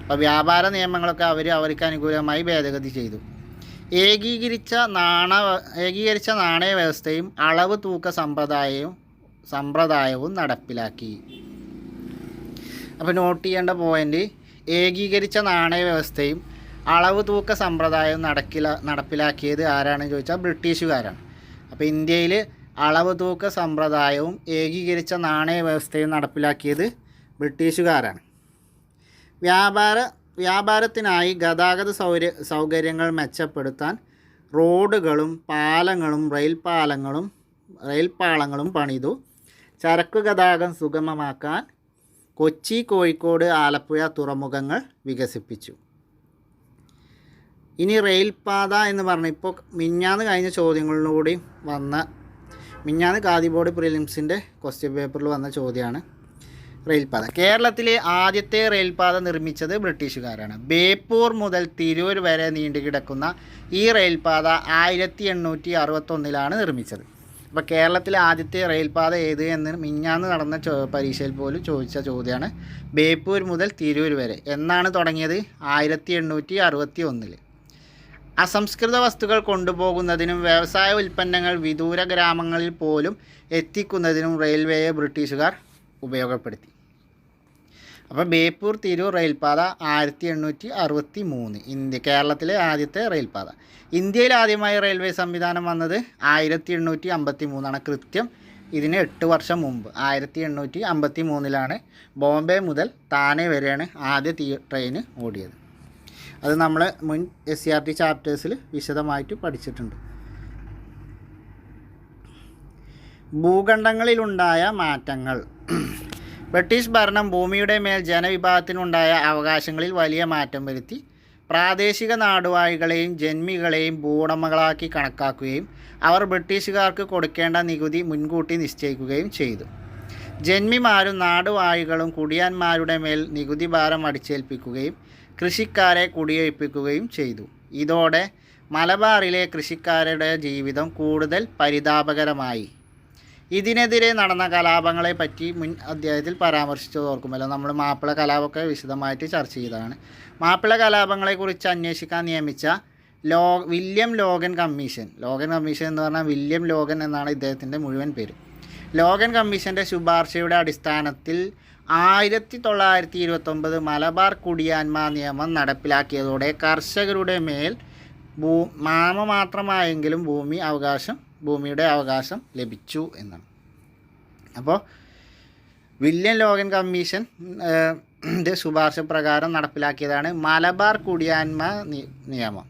അപ്പോൾ വ്യാപാര നിയമങ്ങളൊക്കെ അവർക്ക് അനുകൂലമായി ഭേദഗതി ചെയ്തു. ഏകീകരിച്ച നാണയ വ്യവസ്ഥയും അളവ് തൂക്ക സമ്പ്രദായവും നടപ്പിലാക്കി. അപ്പോൾ നോട്ട് ചെയ്യേണ്ട പോയിൻ്റ്, ഏകീകരിച്ച നാണയ വ്യവസ്ഥയും അളവ് തൂക്ക സമ്പ്രദായവും നടപ്പിലാക്കിയത് ആരാണെന്ന് ചോദിച്ചാൽ ബ്രിട്ടീഷുകാരാണ്. അപ്പോൾ ഇന്ത്യയിൽ അളവ് തൂക്ക സമ്പ്രദായവും ഏകീകരിച്ച നാണയ വ്യവസ്ഥയും നടപ്പിലാക്കിയത് ബ്രിട്ടീഷുകാരാണ്. വ്യാപാരത്തിനായി ഗതാഗത സൗകര്യങ്ങൾ മെച്ചപ്പെടുത്താൻ റോഡുകളും പാലങ്ങളും റെയിൽപാളങ്ങളും പണിതു. ചരക്കു ഗതാഗതം സുഗമമാക്കാൻ കൊച്ചി, കോഴിക്കോട്, ആലപ്പുഴ തുറമുഖങ്ങൾ വികസിപ്പിച്ചു. ഇനി റെയിൽപാത എന്ന് പറഞ്ഞാൽ ഇപ്പോൾ മിഞ്ഞാന്ന് കഴിഞ്ഞ ചോദ്യങ്ങളിലൂടെ മിഞ്ഞാന്ന് ഖാദി ബോർഡ് പ്രിലിംസിൻ്റെ ക്വസ്റ്റ്യൻ പേപ്പറിൽ വന്ന ചോദ്യമാണ് റെയിൽപാത. കേരളത്തിലെ ആദ്യത്തെ റെയിൽപാത നിർമ്മിച്ചത് ബ്രിട്ടീഷുകാരാണ്. ബേപ്പൂർ മുതൽ തിരൂർ വരെ നീണ്ടുകിടക്കുന്ന ഈ റെയിൽപാത 1861 നിർമ്മിച്ചത്. അപ്പോൾ കേരളത്തിലെ ആദ്യത്തെ റെയിൽപാത ഏത് എന്ന് മിഞ്ഞാന്ന് നടന്ന പരീക്ഷയിൽ പോലും ചോദിച്ച ചോദ്യമാണ്. ബേപ്പൂർ മുതൽ തിരൂർ വരെ എന്നാണ് തുടങ്ങിയത്? 1861. അസംസ്കൃത വസ്തുക്കൾ കൊണ്ടുപോകുന്നതിനും വ്യവസായ ഉൽപ്പന്നങ്ങൾ വിദൂര ഗ്രാമങ്ങളിൽ പോലും എത്തിക്കുന്നതിനും റെയിൽവേയെ ബ്രിട്ടീഷുകാർ ഉപയോഗപ്പെടുത്തി. അപ്പോൾ ബേപ്പൂർ തിരൂർ റെയിൽപാത 1863 കേരളത്തിലെ ആദ്യത്തെ റെയിൽപാത. ഇന്ത്യയിൽ ആദ്യമായി റെയിൽവേ സംവിധാനം വന്നത് 1853 കൃത്യം ഇതിന് 8 വർഷം മുമ്പ് 1853 ബോംബെ മുതൽ താനെ വരെയാണ് ആദ്യ ട്രെയിൻ ഓടിയത്. അത് നമ്മൾ മുൻ SCRT ചാപ്റ്റേഴ്സിൽ വിശദമായിട്ട് പഠിച്ചിട്ടുണ്ട്. ഭൂഖണ്ഡങ്ങളിലുണ്ടായ മാറ്റങ്ങൾ. ബ്രിട്ടീഷ് ഭരണം ഭൂമിയുടെ മേൽ ജനവിഭാഗത്തിനുണ്ടായ അവകാശങ്ങളിൽ വലിയ മാറ്റം വരുത്തി. പ്രാദേശിക നാടുവാഴികളെയും ജന്മികളെയും ഭൂവുടമകളാക്കി കണക്കാക്കുകയും അവർ ബ്രിട്ടീഷുകാർക്ക് കൊടുക്കേണ്ട നികുതി മുൻകൂട്ടി നിശ്ചയിക്കുകയും ചെയ്തു. ജന്മിമാരും നാടുവാഴികളും കുടിയാന്മാരുടെ മേൽ നികുതി ഭാരം അടിച്ചേൽപ്പിക്കുകയും കൃഷിക്കാരെ കുടിയൊഴിപ്പിക്കുകയും ചെയ്തു. ഇതോടെ മലബാറിലെ കൃഷിക്കാരുടെ ജീവിതം കൂടുതൽ പരിതാപകരമായി. ഇതിനെതിരെ നടന്ന കലാപങ്ങളെ പറ്റി മുൻ അധ്യായത്തിൽ പരാമർശിച്ചത് ഓർക്കുമല്ലോ. നമ്മൾ മാപ്പിള കലാപമൊക്കെ വിശദമായിട്ട് ചർച്ച ചെയ്തതാണ്. മാപ്പിള കലാപങ്ങളെക്കുറിച്ച് അന്വേഷിക്കാൻ നിയമിച്ച വില്യം ലോഗൻ കമ്മീഷൻ എന്ന് പറഞ്ഞാൽ വില്യം ലോഗൻ എന്നാണ് ഇദ്ദേഹത്തിൻ്റെ മുഴുവൻ പേര്. ലോഗൻ കമ്മീഷൻ്റെ ശുപാർശയുടെ അടിസ്ഥാനത്തിൽ 1929 മലബാർ കുടിയാന്മ നിയമം നടപ്പിലാക്കിയതോടെ കർഷകരുടെ മേൽ നാമമാത്രമായെങ്കിലും ഭൂമിയുടെ അവകാശം ലഭിച്ചു എന്നാണ്. അപ്പോൾ വില്യം ലോഗൻ കമ്മീഷൻ ശുപാർശ പ്രകാരം നടപ്പിലാക്കിയതാണ് മലബാർ കുടിയാന്മ നിയമം.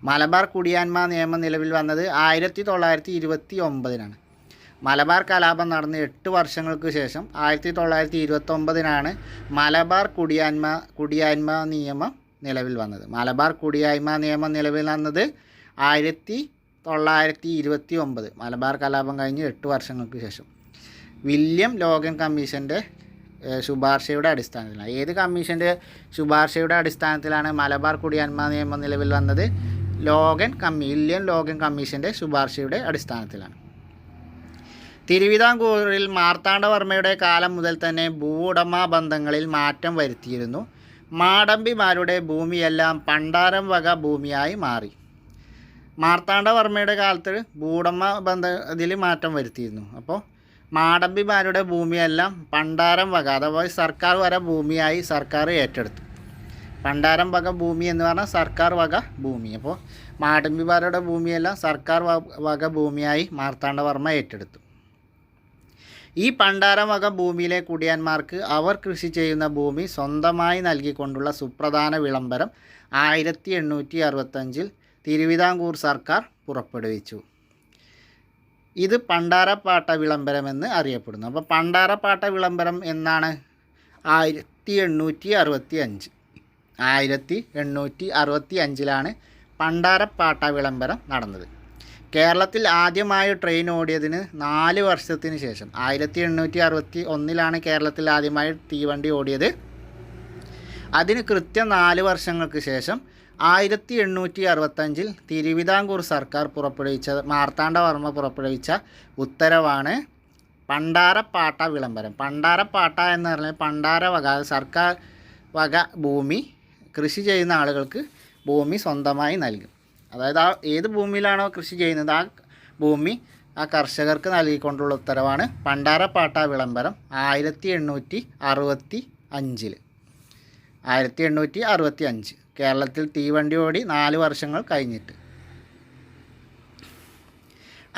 മലബാർ കുടിയാന്മ നിയമം നിലവിൽ വന്നത് 1929 മലബാർ കലാപം നടന്ന് 8 വർഷങ്ങൾക്ക് ശേഷം 1929 മലബാർ കുടിയാന്മ നിയമം നിലവിൽ വന്നത്. മലബാർ കുടിയാന്മ നിയമം നിലവിൽ വന്നത് 1929 മലബാർ കലാപം കഴിഞ്ഞ് 8 വർഷങ്ങൾക്ക് ശേഷം വില്യം ലോഗൻ കമ്മീഷൻ്റെ ശുപാർശയുടെ അടിസ്ഥാനത്തിലാണ്. ഏത് കമ്മീഷൻ്റെ ശുപാർശയുടെ അടിസ്ഥാനത്തിലാണ് മലബാർ കുടിയാന്മ നിയമം നിലവിൽ വന്നത്? വില്യം ലോഗൻ കമ്മീഷൻ്റെ ശുപാർശയുടെ അടിസ്ഥാനത്തിലാണ്. തിരുവിതാംകൂറിൽ മാർത്താണ്ഡവർമ്മയുടെ കാലം മുതൽ തന്നെ ഭൂവുടമ ബന്ധങ്ങളിൽ മാറ്റം വരുത്തിയിരുന്നു. മാടമ്പിമാരുടെ ഭൂമിയെല്ലാം പണ്ടാരം വക ഭൂമിയായി മാറി. മാർത്താണ്ഡവർമ്മയുടെ കാലത്ത് ഭൂവുടമ ഇതിൽ മാറ്റം വരുത്തിയിരുന്നു. അപ്പോൾ മാടമ്പിമാരുടെ ഭൂമിയെല്ലാം പണ്ടാരം വക അഥവാ സർക്കാർ വക ഭൂമിയായി സർക്കാർ ഏറ്റെടുത്തു. പണ്ടാരം വക ഭൂമി എന്ന് പറഞ്ഞാൽ സർക്കാർ വക ഭൂമി. അപ്പോൾ മാടമ്പിമാരുടെ ഭൂമിയെല്ലാം സർക്കാർ വക ഭൂമിയായി മാർത്താണ്ഡവർമ്മ ഏറ്റെടുത്തു. ഈ പണ്ടാരം വക ഭൂമിയിലെ കുടിയാന്മാർക്ക് അവർ കൃഷി ചെയ്യുന്ന ഭൂമി സ്വന്തമായി നൽകിക്കൊണ്ടുള്ള സുപ്രധാന വിളംബരം 1865 തിരുവിതാംകൂർ സർക്കാർ പുറപ്പെടുവിച്ചു. ഇത് പണ്ടാരപ്പാട്ട വിളംബരമെന്ന് അറിയപ്പെടുന്നു. അപ്പോൾ പണ്ടാരപ്പാട്ട വിളംബരം എന്നാണ് 1865 1865 പണ്ടാരപ്പാട്ട വിളംബരം നടന്നത്. കേരളത്തിൽ ആദ്യമായി ട്രെയിൻ ഓടിയതിന് 4 വർഷത്തിന് ശേഷം 1861 കേരളത്തിൽ ആദ്യമായി തീവണ്ടി ഓടിയത്. അതിന് കൃത്യം 4 വർഷങ്ങൾക്ക് ശേഷം 1865 തിരുവിതാംകൂർ സർക്കാർ മാർത്താണ്ഡവർമ്മ പുറപ്പെടുവിച്ച ഉത്തരവാണ് പണ്ടാരപ്പാട്ട വിളംബരം. പണ്ടാരപ്പാട്ട എന്ന് പറഞ്ഞാൽ പണ്ടാര വക സർക്കാർ വക ഭൂമി കൃഷി ചെയ്യുന്ന ആളുകൾക്ക് ഭൂമി സ്വന്തമായി നൽകും. അതായത് ഏത് ഭൂമിയിലാണോ കൃഷി ചെയ്യുന്നത് ആ ഭൂമി ആ കർഷകർക്ക് നൽകിക്കൊണ്ടുള്ള ഉത്തരവാണ് പണ്ടാരപ്പാട്ട വിളംബരം 1865 കേരളത്തിൽ തീവണ്ടി ഓടി 4 വർഷങ്ങൾ കഴിഞ്ഞിട്ട്.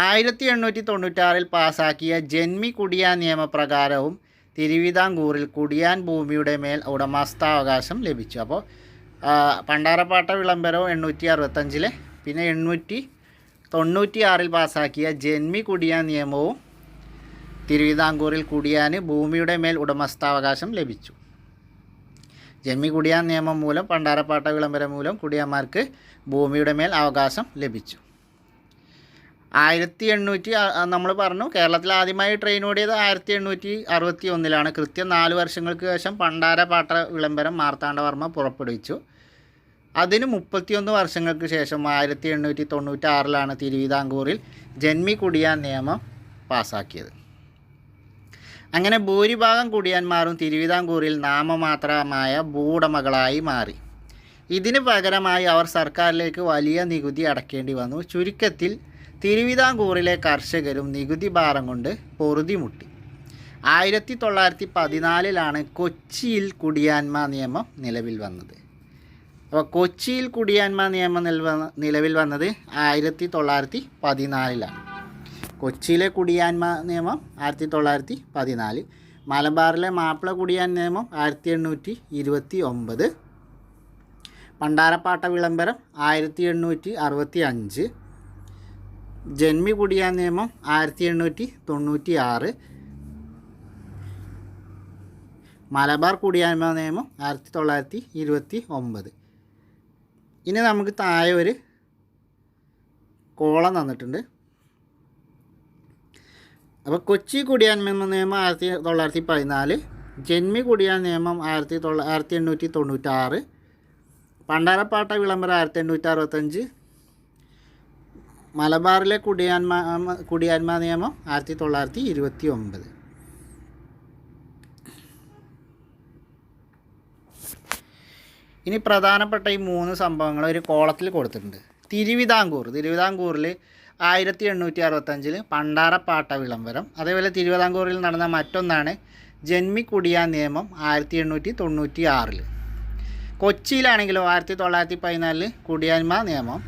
1896 പാസാക്കിയ ജന്മി കുടിയാൻ നിയമപ്രകാരവും തിരുവിതാംകൂറിൽ കുടിയാൻ ഭൂമിയുടെ മേൽ ഉടമസ്ഥാവകാശം ലഭിച്ചു. അപ്പോൾ പണ്ടാരപ്പാട്ട വിളംബരവും 865 പിന്നെ 896 പാസാക്കിയ ജന്മി കുടിയാൻ നിയമവും തിരുവിതാംകൂറിൽ കുടിയാന് ഭൂമിയുടെ മേൽ ഉടമസ്ഥാവകാശം ലഭിച്ചു. ജന്മി കുടിയാൻ നിയമം മൂലം പണ്ടാരപ്പാട്ട വിളംബരം മൂലം കുടിയാന്മാർക്ക് ഭൂമിയുടെ മേൽ അവകാശം ലഭിച്ചു. 1800 നമ്മൾ പറഞ്ഞു കേരളത്തിൽ ആദ്യമായി ട്രെയിൻ ഓടിയത് 1861 കൃത്യം 4 വർഷങ്ങൾക്ക് ശേഷം പണ്ടാരപ്പാട്ട വിളംബരം മാർത്താണ്ഡവർമ്മ പുറപ്പെടുവിച്ചു. അതിന് 31 വർഷങ്ങൾക്ക് ശേഷം 1896 തിരുവിതാംകൂറിൽ ജന്മി കുടിയാൻ നിയമം പാസാക്കിയത്. അങ്ങനെ ഭൂരിഭാഗം കുടിയാന്മാരും തിരുവിതാംകൂറിൽ നാമമാത്രമായ ഭൂവുടമകളായി മാറി. ഇതിന് പകരമായി അവർ സർക്കാരിലേക്ക് വലിയ നികുതി അടയ്ക്കേണ്ടി വന്നു. ചുരുക്കത്തിൽ തിരുവിതാംകൂറിലെ കർഷകരും നികുതി ഭാരം കൊണ്ട് പൊറുതിമുട്ടി. 1914 കൊച്ചിയിൽ കുടിയാന്മ നിയമം നിലവിൽ വന്നത്. അപ്പോൾ കൊച്ചിയിൽ കുടിയാന്മ നിയമം നിലവിൽ വന്നത് 1914. കൊച്ചിയിലെ കുടിയാന്മ നിയമം 1914. മലബാറിലെ മാപ്പിള കുടിയാൻ നിയമം 1829. പണ്ടാരപ്പാട്ട വിളംബരം 1865. ജന്മി കുടിയാൻ നിയമം 1896. മലബാർ കുടിയാന്മ നിയമം 1929. ഇനി നമുക്ക് താഴെ ഒരു കോളം തന്നിട്ടുണ്ട്. അപ്പോൾ കൊച്ചി കുടിയാൻ നിയമം 1914, ജന്മി കുടിയാൻ നിയമം 1896, പണ്ടാരപ്പാട്ട വിളംബരം 1865, മലബാറിലെ കുടിയാന്മ നിയമം 1929. ഇനി പ്രധാനപ്പെട്ട ഈ 3 സംഭവങ്ങൾ ഒരു കോളത്തിൽ കൊടുത്തിട്ടുണ്ട്. തിരുവിതാംകൂറിൽ 1865 പണ്ടാരപ്പാട്ട വിളംബരം. അതേപോലെ തിരുവിതാംകൂറിൽ നടന്ന മറ്റൊന്നാണ് ജന്മി കുടിയാൻ നിയമം 1896. കൊച്ചിയിലാണെങ്കിലോ 1914 കുടിയാന്മ നിയമം.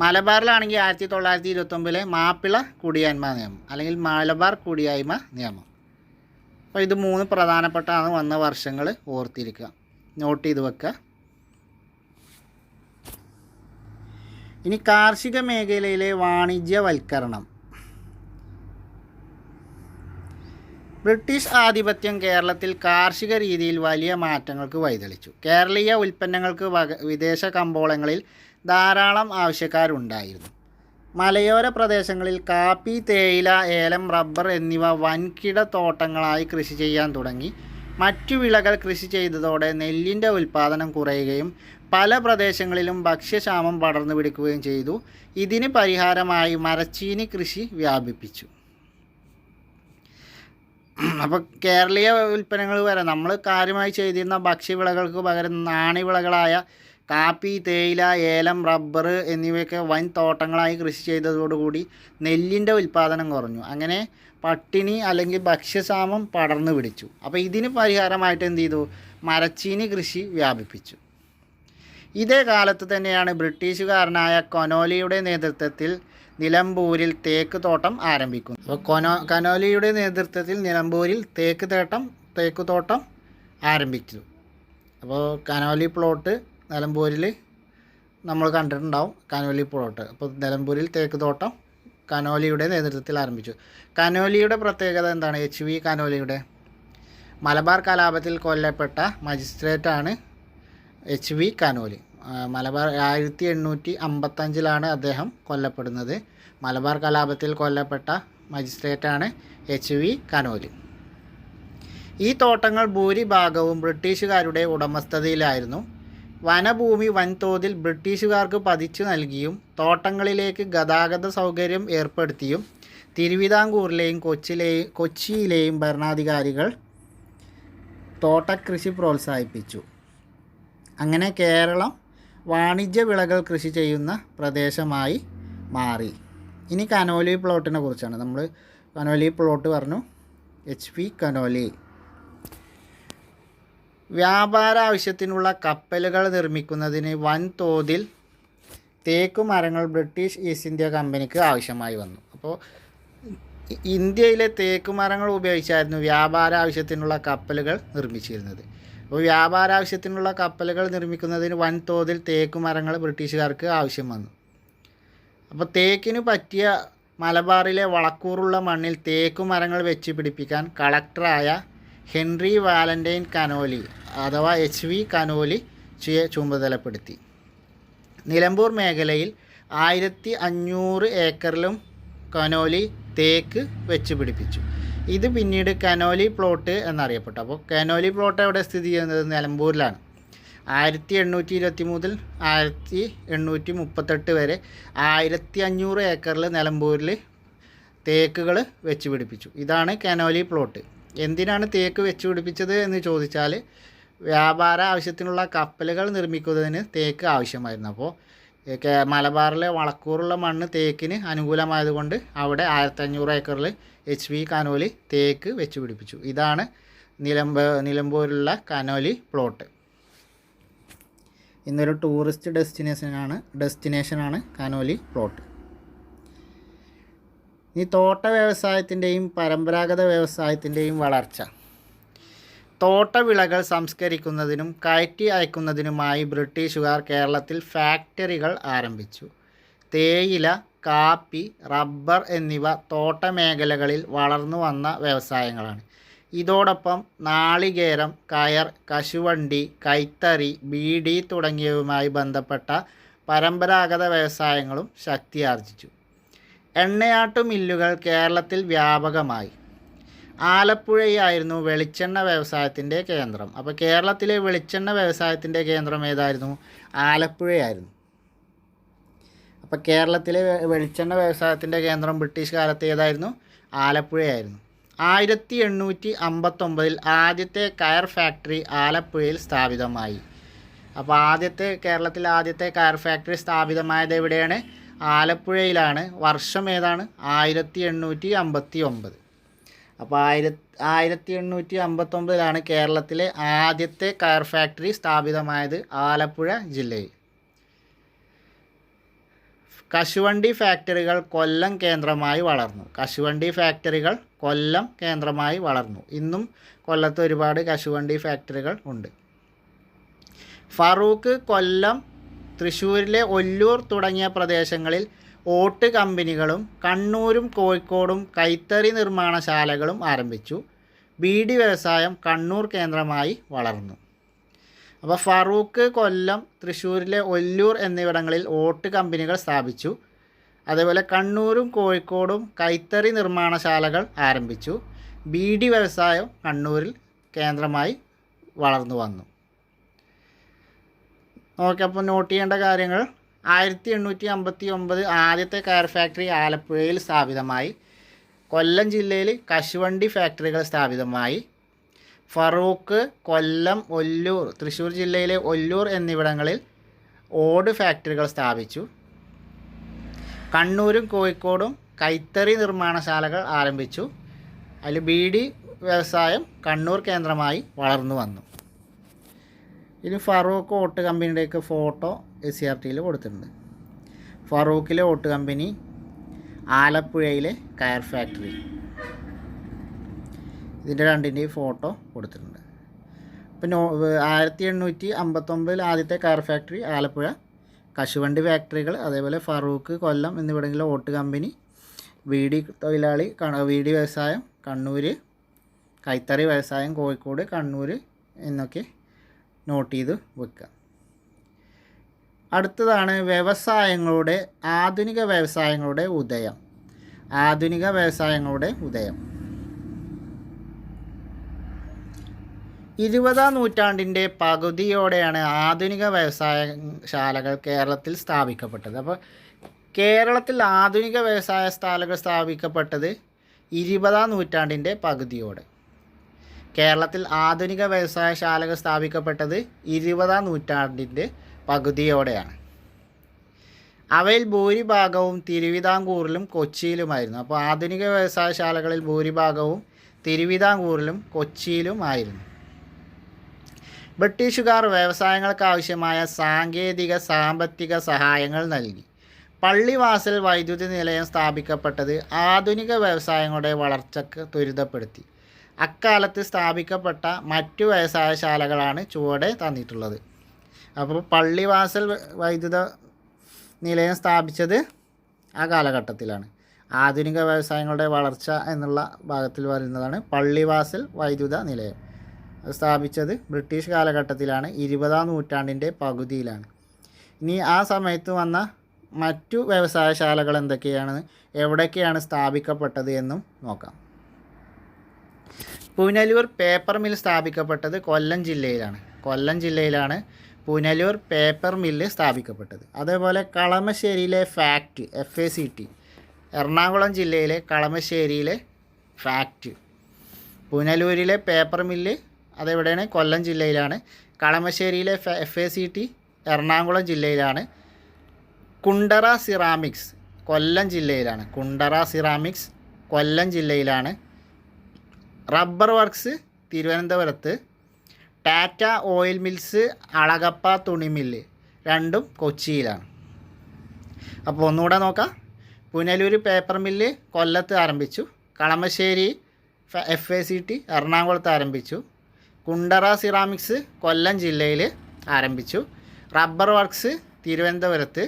മലബാറിലാണെങ്കിൽ 1929 മാപ്പിള കുടിയാന്മ നിയമം അല്ലെങ്കിൽ മലബാർ കുടിയായ്മ നിയമം. അപ്പോൾ ഇത് 3 പ്രധാനപ്പെട്ടാണ് വന്ന വർഷങ്ങൾ ഓർത്തിരിക്കുക, നോട്ട് ചെയ്ത് വെക്കുക. ഇനി കാർഷിക മേഖലയിലെ വാണിജ്യവൽക്കരണം. ബ്രിട്ടീഷ് ആധിപത്യം കേരളത്തിൽ കാർഷിക രീതിയിൽ വലിയ മാറ്റങ്ങൾക്ക് വഴിതെളിച്ചു. കേരളീയ ഉൽപ്പന്നങ്ങൾക്ക് വിദേശ കമ്പോളങ്ങളിൽ ധാരാളം ആവശ്യക്കാരുണ്ടായിരുന്നു. മലയോര പ്രദേശങ്ങളിൽ കാപ്പി, തേയില, ഏലം, റബ്ബർ എന്നിവ വൻകിട തോട്ടങ്ങളായി കൃഷി ചെയ്യാൻ തുടങ്ങി. മറ്റു വിളകൾ കൃഷി ചെയ്തതോടെ നെല്ലിൻ്റെ ഉൽപ്പാദനം കുറയുകയും പല പ്രദേശങ്ങളിലും ഭക്ഷ്യക്ഷാമം പടർന്നു പിടിക്കുകയും ചെയ്തു. ഇതിന് പരിഹാരമായി മരച്ചീനി കൃഷി വ്യാപിപ്പിച്ചു. അപ്പോൾ കേരളീയ ഉൽപ്പന്നങ്ങൾ വരെ നമ്മൾ കാര്യമായി ചെയ്തിരുന്ന ഭക്ഷ്യവിളകൾക്ക് പകരം നാണ്യവിളകളായ കാപ്പി, തേയില, ഏലം, റബ്ബർ എന്നിവയൊക്കെ വൻ തോട്ടങ്ങളായി കൃഷി ചെയ്തതോടുകൂടി നെല്ലിൻ്റെ ഉൽപ്പാദനം കുറഞ്ഞു. അങ്ങനെ പട്ടിണി അല്ലെങ്കിൽ ഭക്ഷ്യക്ഷാമം പടർന്നു പിടിച്ചു. അപ്പോൾ ഇതിന് പരിഹാരമായിട്ട് എന്ത് ചെയ്തു? മരച്ചീനി കൃഷി വ്യാപിപ്പിച്ചു. ഇതേ കാലത്ത് തന്നെയാണ് ബ്രിട്ടീഷുകാരനായ കൊനോലിയുടെ നേതൃത്വത്തിൽ നിലമ്പൂരിൽ തേക്ക് തോട്ടം ആരംഭിക്കുന്നത്. അപ്പോൾ കനോലിയുടെ നേതൃത്വത്തിൽ നിലമ്പൂരിൽ തേക്ക് തോട്ടം ആരംഭിച്ചു. അപ്പോൾ കനോലി പ്ലോട്ട് നിലമ്പൂരിൽ നമ്മൾ കണ്ടിട്ടുണ്ടാവും. Conolly plot. അപ്പോൾ നിലമ്പൂരിൽ തേക്ക് തോട്ടം കനോലിയുടെ നേതൃത്വത്തിൽ ആരംഭിച്ചു. കനോലിയുടെ പ്രത്യേകത എന്താണ്? HV കനോലിയുടെ മലബാർ കലാപത്തിൽ കൊല്ലപ്പെട്ട മജിസ്ട്രേറ്റാണ് HV കനോലി. മലബാർ 1855 അദ്ദേഹം കൊല്ലപ്പെടുന്നത്. മലബാർ കലാപത്തിൽ കൊല്ലപ്പെട്ട മജിസ്ട്രേറ്റാണ് HV കനോലി. ഈ തോട്ടങ്ങൾ ഭൂരിഭാഗവും ബ്രിട്ടീഷുകാരുടെ ഉടമസ്ഥതയിലായിരുന്നു. വനഭൂമി വൻതോതിൽ ബ്രിട്ടീഷുകാർക്ക് പതിച്ചു നൽകിയും തോട്ടങ്ങളിലേക്ക് ഗതാഗത സൗകര്യം ഏർപ്പെടുത്തിയും തിരുവിതാംകൂറിലെയും കൊച്ചിയിലെയും ഭരണാധികാരികൾ തോട്ടകൃഷി പ്രോത്സാഹിപ്പിച്ചു. അങ്ങനെ കേരളം വാണിജ്യ വിളകൾ കൃഷി ചെയ്യുന്ന പ്രദേശമായി മാറി. ഇനി കനോലി പ്ലോട്ടിനെ കുറിച്ചാണ്. നമ്മൾ കനോലി പ്ലോട്ട് പറഞ്ഞു. HV കനോലി വ്യാപാര ആവശ്യത്തിനുള്ള കപ്പലുകൾ നിർമ്മിക്കുന്നതിന് വൻതോതിൽ തേക്ക് മരങ്ങൾ ബ്രിട്ടീഷ് ഈസ്റ്റ് ഇന്ത്യ കമ്പനിക്ക് ആവശ്യമായി വന്നു. അപ്പോൾ ഇന്ത്യയിലെ തേക്ക് മരങ്ങൾ ഉപയോഗിച്ചായിരുന്നു വ്യാപാര ആവശ്യത്തിനുള്ള കപ്പലുകൾ നിർമ്മിച്ചിരുന്നത്. അപ്പോൾ വ്യാപാര ആവശ്യത്തിനുള്ള കപ്പലുകൾ നിർമ്മിക്കുന്നതിന് വൻതോതിൽ തേക്ക് മരങ്ങൾ ബ്രിട്ടീഷുകാർക്ക് ആവശ്യം വന്നു. അപ്പോൾ തേക്കിന് പറ്റിയ മലബാറിലെ വളക്കൂറുള്ള മണ്ണിൽ തേക്ക് മരങ്ങൾ വെച്ച് പിടിപ്പിക്കാൻ കളക്ടറായ ഹെൻറി വാലന്റൈൻ കനോലി അഥവാ HV കനോലി ചുമതലപ്പെടുത്തി. നിലമ്പൂർ മേഖലയിൽ 1500 ഏക്കറിലും കനോലി തേക്ക് വെച്ച് പിടിപ്പിച്ചു. ഇത് പിന്നീട് കനോലി പ്ലോട്ട് എന്നറിയപ്പെട്ടു. അപ്പോൾ കനോലി പ്ലോട്ട് എവിടെ സ്ഥിതി ചെയ്യുന്നത്? നിലമ്പൂരിലാണ്. 1823 മുതൽ 1838 വരെ 1500 ഏക്കറിൽ നിലമ്പൂരിൽ തേക്കുകൾ വെച്ച് പിടിപ്പിച്ചു. ഇതാണ് കനോലി പ്ലോട്ട്. എന്തിനാണ് തേക്ക് വെച്ച് പിടിപ്പിച്ചത് എന്ന് ചോദിച്ചാൽ വ്യാപാര ആവശ്യത്തിനുള്ള കപ്പലുകൾ നിർമ്മിക്കുന്നതിന് തേക്ക് ആവശ്യമായിരുന്നു. അപ്പോൾ മലബാറിലെ വളക്കൂറുള്ള മണ്ണ് തേക്കിന് അനുകൂലമായതുകൊണ്ട് അവിടെ 1500 ഏക്കറിൽ HV കനോലി തേക്ക് വെച്ച് പിടിപ്പിച്ചു. ഇതാണ് നിലമ്പൂരിലുള്ള കനോലി പ്ലോട്ട്. ഇന്നൊരു ടൂറിസ്റ്റ് ഡെസ്റ്റിനേഷനാണ് കനോലി പ്ലോട്ട്. ഈ തോട്ട വ്യവസായത്തിൻ്റെയും പരമ്പരാഗത വ്യവസായത്തിൻ്റെയും വളർച്ച. തോട്ടവിളകൾ സംസ്കരിക്കുന്നതിനും കയറ്റി അയക്കുന്നതിനുമായി ബ്രിട്ടീഷുകാർ കേരളത്തിൽ ഫാക്ടറികൾ ആരംഭിച്ചു. തേയില, കാപ്പി, റബ്ബർ എന്നിവ തോട്ടമേഖലകളിൽ വളർന്നു വന്ന വ്യവസായങ്ങളാണ്. ഇതോടൊപ്പം നാളികേരം, കയർ, കശുവണ്ടി, കൈത്തറി, ബീഡി തുടങ്ങിയവയുമായി ബന്ധപ്പെട്ട പരമ്പരാഗത വ്യവസായങ്ങളും ശക്തിയാർജിച്ചു. എണ്ണയാട്ടു മില്ലുകൾ കേരളത്തിൽ വ്യാപകമായി. ആലപ്പുഴയായിരുന്നു വെളിച്ചെണ്ണ വ്യവസായത്തിൻ്റെ കേന്ദ്രം. അപ്പോൾ കേരളത്തിലെ വെളിച്ചെണ്ണ വ്യവസായത്തിൻ്റെ കേന്ദ്രം ഏതായിരുന്നു? ആലപ്പുഴയായിരുന്നു. അപ്പോൾ കേരളത്തിലെ വെളിച്ചെണ്ണ വ്യവസായത്തിൻ്റെ കേന്ദ്രം ബ്രിട്ടീഷ് കാലത്ത് ഏതായിരുന്നു? ആലപ്പുഴയായിരുന്നു. 1859 ആദ്യത്തെ കയർ ഫാക്ടറി ആലപ്പുഴയിൽ സ്ഥാപിതമായി. അപ്പോൾ കേരളത്തിലെ ആദ്യത്തെ കയർ ഫാക്ടറി സ്ഥാപിതമായത് എവിടെയാണ്? ആലപ്പുഴയിലാണ്. വർഷം ഏതാണ്? 1859. അപ്പോൾ 1859 കേരളത്തിലെ ആദ്യത്തെ കയർ ഫാക്ടറി സ്ഥാപിതമായത് ആലപ്പുഴ ജില്ലയിൽ. കശുവണ്ടി ഫാക്ടറികൾ കൊല്ലം കേന്ദ്രമായി വളർന്നു. ഇന്നും കൊല്ലത്ത് ഒരുപാട് കശുവണ്ടി ഫാക്ടറികൾ ഉണ്ട്. ഫറൂഖ് കൊല്ലം, തൃശ്ശൂരിലെ ഒല്ലൂർ തുടങ്ങിയ പ്രദേശങ്ങളിൽ ഓട്ട് കമ്പനികളും കണ്ണൂരും കോഴിക്കോടും കൈത്തറി നിർമ്മാണശാലകളും ആരംഭിച്ചു. ബീഡി വ്യവസായം കണ്ണൂർ കേന്ദ്രമായി വളർന്നു. അപ്പോൾ ഫറൂഖ് കൊല്ലം, തൃശ്ശൂരിലെ ഒല്ലൂർ എന്നിവിടങ്ങളിൽ ഓട്ട് കമ്പനികൾ സ്ഥാപിച്ചു. അതേപോലെ കണ്ണൂരും കോഴിക്കോടും കൈത്തറി നിർമ്മാണശാലകൾ ആരംഭിച്ചു. ബീഡി വ്യവസായം കണ്ണൂരിൽ കേന്ദ്രമായി വളർന്നു വന്നു. ഓക്കെ, അപ്പോൾ നോട്ട് ചെയ്യേണ്ട കാര്യങ്ങൾ: 1859 ആദ്യത്തെ കയർ ഫാക്ടറി ആലപ്പുഴയിൽ സ്ഥാപിതമായി. കൊല്ലം ജില്ലയിൽ കശുവണ്ടി ഫാക്ടറികൾ സ്ഥാപിതമായി. ഫറൂഖ്, കൊല്ലം, ഒല്ലൂർ, തൃശ്ശൂർ ജില്ലയിലെ ഒല്ലൂർ എന്നിവിടങ്ങളിൽ ഓട് ഫാക്ടറികൾ സ്ഥാപിച്ചു. കണ്ണൂരും കോഴിക്കോടും കൈത്തറി നിർമ്മാണശാലകൾ ആരംഭിച്ചു. അതിൽ ബീഡി വ്യവസായം കണ്ണൂർ കേന്ദ്രമായി വളർന്നു വന്നു. ഇനി ഫറൂഖ് ഓട്ട് കമ്പനിയുടെയൊക്കെ ഫോട്ടോ SCERTയിൽ കൊടുത്തിട്ടുണ്ട്. ഫറൂഖിലെ ഓട്ട് കമ്പനി, ആലപ്പുഴയിലെ കയർ ഫാക്ടറി, ഇതിൻ്റെ രണ്ടിൻ്റെയും ഫോട്ടോ കൊടുത്തിട്ടുണ്ട്. പിന്നെ 1859 ആദ്യത്തെ കയർ ഫാക്ടറി ആലപ്പുഴ, കശുവണ്ടി ഫാക്ടറികൾ, അതേപോലെ ഫറൂഖ്, കൊല്ലം എന്നിവിടങ്ങളിലെ ഓട്ട് കമ്പനി, ബീഡി ബീഡി വ്യവസായം കണ്ണൂർ, കൈത്തറി വ്യവസായം കോഴിക്കോട്, കണ്ണൂർ എന്നൊക്കെ നോട്ട് ചെയ്ത് വെക്കുക. അടുത്തതാണ് ആധുനിക വ്യവസായങ്ങളുടെ ഉദയം. ആധുനിക വ്യവസായങ്ങളുടെ ഉദയം 20-ാം നൂറ്റാണ്ടിൻ്റെ പകുതിയോടെയാണ് ആധുനിക വ്യവസായശാലകൾ കേരളത്തിൽ സ്ഥാപിക്കപ്പെട്ടത്. അപ്പോൾ കേരളത്തിൽ ആധുനിക വ്യവസായശാലകൾ സ്ഥാപിക്കപ്പെട്ടത് 20-ാം നൂറ്റാണ്ടിൻ്റെ പകുതിയോടെ. കേരളത്തിൽ ആധുനിക വ്യവസായശാലകൾ സ്ഥാപിക്കപ്പെട്ടത് 20-ാം നൂറ്റാണ്ടിൻ്റെ പകുതിയോടെയാണ്. അവയിൽ ഭൂരിഭാഗവും തിരുവിതാംകൂറിലും കൊച്ചിയിലുമായിരുന്നു. അപ്പോൾ ആധുനിക വ്യവസായശാലകളിൽ ഭൂരിഭാഗവും തിരുവിതാംകൂറിലും കൊച്ചിയിലുമായിരുന്നു. ബ്രിട്ടീഷുകാർ വ്യവസായങ്ങൾക്കാവശ്യമായ സാങ്കേതിക സാമ്പത്തിക സഹായങ്ങൾ നൽകി. പള്ളിവാസൽ വൈദ്യുതി നിലയം സ്ഥാപിക്കപ്പെട്ടത് ആധുനിക വ്യവസായങ്ങളുടെ വളർച്ചയ്ക്ക് ത്വരിതപ്പെടുത്തി. അക്കാലത്ത് സ്ഥാപിക്കപ്പെട്ട മറ്റു വ്യവസായശാലകളാണ് ചുവടെ തന്നിട്ടുള്ളത്. അപ്പോൾ പള്ളിവാസൽ വൈദ്യുത നിലയം സ്ഥാപിച്ചത് ആ കാലഘട്ടത്തിലാണ്. ആധുനിക വ്യവസായങ്ങളുടെ വളർച്ച എന്നുള്ള ഭാഗത്തിൽ വരുന്നതാണ് പള്ളിവാസൽ വൈദ്യുത നിലയം. അത് സ്ഥാപിച്ചത് ബ്രിട്ടീഷ് കാലഘട്ടത്തിലാണ്, 20-ാം നൂറ്റാണ്ടിൻ്റെ പകുതിയിലാണ്. ഇനി ആ സമയത്ത് വന്ന മറ്റു വ്യവസായശാലകൾ എന്തൊക്കെയാണ്, എവിടെയൊക്കെയാണ് സ്ഥാപിക്കപ്പെട്ടത് എന്നും നോക്കാം. പുനലൂർ പേപ്പർ മിൽ സ്ഥാപിക്കപ്പെട്ടത് കൊല്ലം ജില്ലയിലാണ് പുനലൂർ പേപ്പർ മില്ല് സ്ഥാപിക്കപ്പെട്ടത്. അതേപോലെ കളമശ്ശേരിയിലെ ഫാക്ട് FACT, എറണാകുളം ജില്ലയിലെ കളമശ്ശേരിയിലെ ഫാക്ട്. പുനലൂരിലെ പേപ്പർ മില്ല് അതെവിടെയാണ്? കൊല്ലം ജില്ലയിലാണ്. കളമശ്ശേരിയിലെ FACT എറണാകുളം ജില്ലയിലാണ്. കുണ്ടറ സിറാമിക്സ് കൊല്ലം ജില്ലയിലാണ്. റബ്ബർ വർക്ക്സ് തിരുവനന്തപുരത്ത്. ടാറ്റ ഓയിൽ മിൽസ്, അളഗപ്പ തുണി മില്ല് രണ്ടും കൊച്ചിയിലാണ്. അപ്പോൾ ഒന്നുകൂടെ നോക്കാം. പുനലൂർ പേപ്പർ മില്ല് കൊല്ലത്ത് ആരംഭിച്ചു. കളമശ്ശേരി FACT എറണാകുളത്ത് ആരംഭിച്ചു. കുണ്ടറ സിറാമിക്സ് കൊല്ലം ജില്ലയിൽ ആരംഭിച്ചു. റബ്ബർ വർക്ക്സ് തിരുവനന്തപുരത്ത്.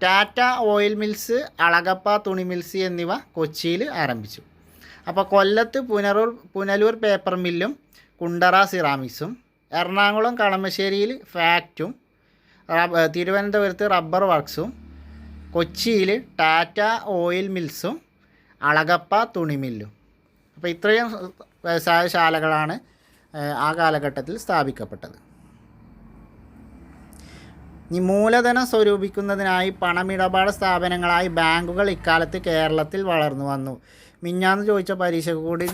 ടാറ്റ ഓയിൽ മിൽസ്, അളഗപ്പ തുണി മിൽസ് എന്നിവ കൊച്ചിയിൽ ആരംഭിച്ചു. അപ്പോൾ കൊല്ലത്ത് പുനലൂർ പേപ്പർ മില്ലും കുണ്ടറ സിറാമിക്സും, എറണാകുളം കളമശ്ശേരിയിൽ ഫാക്റ്റും, തിരുവനന്തപുരത്ത് റബ്ബർ വർക്ക്സും, കൊച്ചിയിൽ ടാറ്റ ഓയിൽ മിൽസും അളഗപ്പ തുണി മില്ലും. അപ്പോൾ ഇത്രയും വ്യവസായശാലകളാണ് ആ കാലഘട്ടത്തിൽ സ്ഥാപിക്കപ്പെട്ടത്. ഈ മൂലധനം സ്വരൂപിക്കുന്നതിനായി പണമിടപാട് സ്ഥാപനങ്ങളായി ബാങ്കുകൾ ഇക്കാലത്ത് കേരളത്തിൽ വളർന്നു വന്നു. മിഞ്ഞാന്ന് ചോദിച്ച പരീക്ഷയ്ക്ക് കൂടി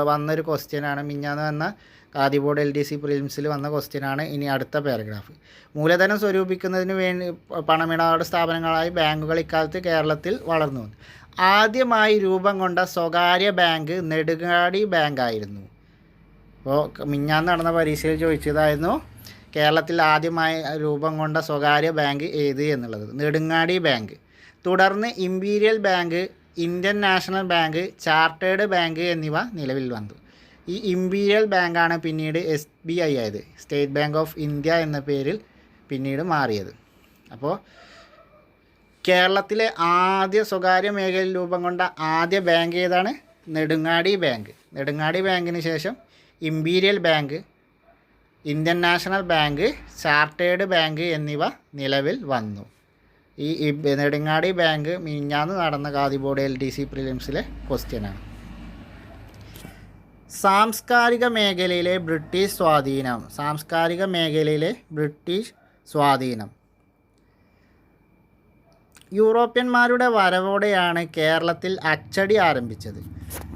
വന്നൊരു ക്വസ്റ്റ്യനാണ്. മിഞ്ഞാന്ന് വന്ന ഖാദി ബോർഡ് LDC പ്രിലിംസിൽ വന്ന ക്വസ്റ്റ്യനാണ്. ഇനി അടുത്ത പാരഗ്രാഫ്. മൂലധനം സ്വരൂപിക്കുന്നതിന് വേണ്ടി പണമിടപാട് സ്ഥാപനങ്ങളായി ബാങ്കുകൾ ഇക്കാലത്ത് കേരളത്തിൽ വളർന്നു വന്നു. ആദ്യമായി രൂപം കൊണ്ട സ്വകാര്യ ബാങ്ക് നെടുങ്ങാടി ബാങ്കായിരുന്നു. അപ്പോൾ മിഞ്ഞാന്ന് നടന്ന പരീക്ഷയിൽ ചോദിച്ചതായിരുന്നു കേരളത്തിൽ ആദ്യമായി രൂപം കൊണ്ട സ്വകാര്യ ബാങ്ക് ഏത് എന്നുള്ളത്. നെടുങ്ങാടി ബാങ്ക്. തുടർന്ന് imperial bank, Indian national bank, chartered bank എന്നിവ നിലവിൽ വന്നു. ഈ ഇമ്പീരിയൽ ബാങ്കാണ് പിന്നീട് SBI ആയത്, സ്റ്റേറ്റ് ബാങ്ക് ഓഫ് ഇന്ത്യ എന്ന പേരിൽ പിന്നീട് മാറിയത്. അപ്പോൾ കേരളത്തിലെ ആദ്യ സ്വകാര്യ മേഖലയിൽ രൂപം കൊണ്ട ആദ്യ ബാങ്ക് ഏതാണ്? നെടുങ്ങാടി ബാങ്ക്. നെടുങ്ങാടി ബാങ്കിന് ശേഷം imperial bank, Indian national bank, chartered bank എന്നിവ നിലവിൽ വന്നു. ഈ നെടുങ്ങാടി ബാങ്ക് മിനിഞ്ഞാന്ന് നടന്ന ഖാദി ബോർഡ് LDC പ്രിലിംസിലെ ക്വസ്റ്റ്യനാണ്. സാംസ്കാരിക മേഖലയിലെ ബ്രിട്ടീഷ് സ്വാധീനം. സാംസ്കാരിക മേഖലയിലെ ബ്രിട്ടീഷ് സ്വാധീനം. യൂറോപ്യന്മാരുടെ വരവോടെയാണ് കേരളത്തിൽ അച്ചടി ആരംഭിച്ചത്.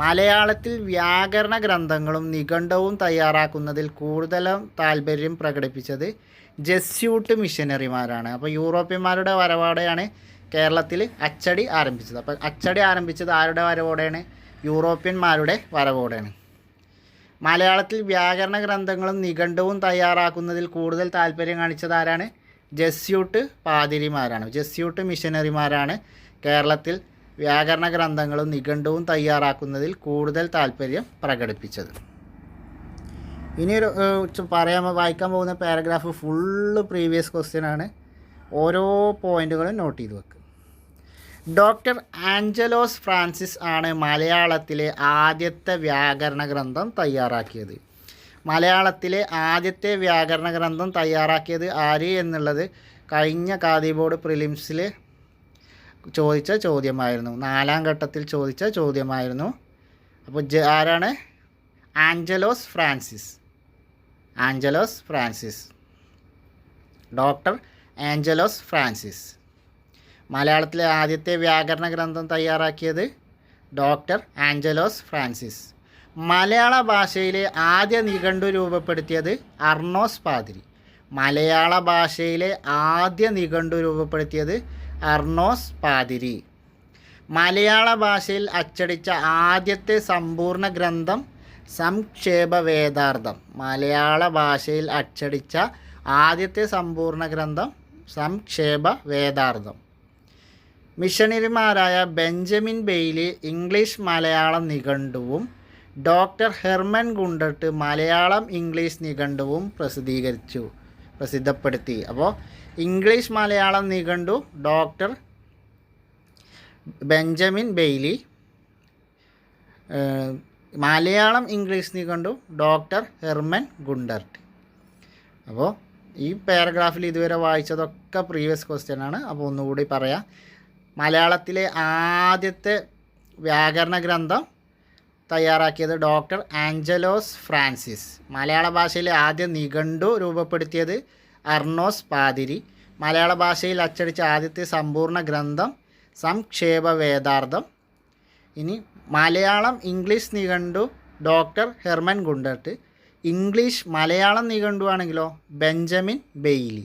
മലയാളത്തിൽ വ്യാകരണ ഗ്രന്ഥങ്ങളും നിഘണ്ടുവും തയ്യാറാക്കുന്നതിൽ കൂടുതലും താല്പര്യം പ്രകടിപ്പിച്ചത് ജെസ്യൂട്ട് മിഷനറിമാരാണ്. അപ്പോൾ യൂറോപ്യന്മാരുടെ വരവോടെയാണ് കേരളത്തിൽ അച്ചടി ആരംഭിച്ചത്. അപ്പോൾ അച്ചടി ആരംഭിച്ചത് ആരുടെ വരവോടെയാണ്? യൂറോപ്യന്മാരുടെ വരവോടെയാണ്. മലയാളത്തിൽ വ്യാകരണ ഗ്രന്ഥങ്ങളും നിഘണ്ടുവും തയ്യാറാക്കുന്നതിൽ കൂടുതൽ താല്പര്യം കാണിച്ചത് ആരാണ്? ജെസ്യൂട്ട് പാതിരിമാരാണ്. ജെസ്യൂട്ട് മിഷനറിമാരാണ് കേരളത്തിൽ വ്യാകരണ ഗ്രന്ഥങ്ങളും നിഘണ്ടുവും തയ്യാറാക്കുന്നതിൽ കൂടുതൽ താല്പര്യം പ്രകടിപ്പിച്ചത്. ഇനി വായിക്കാൻ പോകുന്ന പാരഗ്രാഫ് ഫുള്ള് പ്രീവിയസ് ക്വസ്റ്റ്യനാണ്. ഓരോ പോയിന്റുകളും നോട്ട് ചെയ്ത് വെക്കുക. ഡോക്ടർ ആഞ്ചലോസ് ഫ്രാൻസിസ് ആണ് മലയാളത്തിലെ ആദ്യത്തെ വ്യാകരണ ഗ്രന്ഥം തയ്യാറാക്കിയത്. മലയാളത്തിലെ ആദ്യത്തെ വ്യാകരണ ഗ്രന്ഥം തയ്യാറാക്കിയത് ആര് എന്നുള്ളത് കഴിഞ്ഞ ഖാദി ബോർഡ് പ്രിലിംസിൽ ചോദിച്ച ചോദ്യമായിരുന്നു. 4ാം ഘട്ടത്തിൽ ചോദിച്ച ചോദ്യമായിരുന്നു. അപ്പോൾ ആരാണ്? Angelos Francis. Angelos Francis. Doctor Angelos Francis. മലയാളത്തിലെ ആദ്യത്തെ വ്യാകരണ ഗ്രന്ഥം തയ്യാറാക്കിയത് ഡോക്ടർ ആഞ്ചലോസ് ഫ്രാൻസിസ്. മലയാള ഭാഷയിലെ ആദ്യ നിഘണ്ടു രൂപപ്പെടുത്തിയത് അർണോസ് പാതിരി. മലയാള ഭാഷയിലെ ആദ്യ നിഘണ്ടു രൂപപ്പെടുത്തിയത് അർണോസ് പാതിരി. മലയാള ഭാഷയിൽ അച്ചടിച്ച ആദ്യത്തെ സമ്പൂർണ്ണ ഗ്രന്ഥം സംക്ഷേപ വേദാർത്ഥം. മലയാള ഭാഷയിൽ അച്ചടിച്ച ആദ്യത്തെ സമ്പൂർണ്ണ ഗ്രന്ഥം സംക്ഷേപ വേദാർത്ഥം. മിഷണറിമാരായ ബെഞ്ചമിൻ ബെയ്ലി ഇംഗ്ലീഷ് മലയാളം നിഘണ്ടുവും doctor Hermann Gundert Malayalam English നിഘണ്ടുവും പ്രസിദ്ധപ്പെടുത്തി. അപ്പോൾ ഇംഗ്ലീഷ് മലയാളം നിഘണ്ടു doctor Benjamin Bailey, Malayalam English നിഘണ്ടു ഡോക്ടർ ഹെർമൻ ഗുണ്ടർട്ട്. അപ്പോൾ ഈ പാരഗ്രാഫിൽ ഇതുവരെ വായിച്ചതൊക്കെ പ്രീവിയസ് ക്വസ്റ്റ്യനാണ്. അപ്പോൾ ഒന്നുകൂടി പറയാം. മലയാളത്തിലെ ആദ്യത്തെ വ്യാകരണ ഗ്രന്ഥം തയ്യാറാക്കിയത് ഡോക്ടർ ആഞ്ചലോസ് ഫ്രാൻസിസ്. മലയാള ഭാഷയിലെ ആദ്യ നിഘണ്ടു രൂപപ്പെടുത്തിയത് അർണോസ് പാതിരി. മലയാള ഭാഷയിൽ അച്ചടിച്ച ആദ്യത്തെ സമ്പൂർണ്ണ ഗ്രന്ഥം സംക്ഷേപ വേദാർത്ഥം. ഇനി മലയാളം ഇംഗ്ലീഷ് നിഘണ്ടു doctor Hermann Gundert. English Malayalam നിഘണ്ടു ആണെങ്കിലോ ബെഞ്ചമിൻ ബെയ്ലി.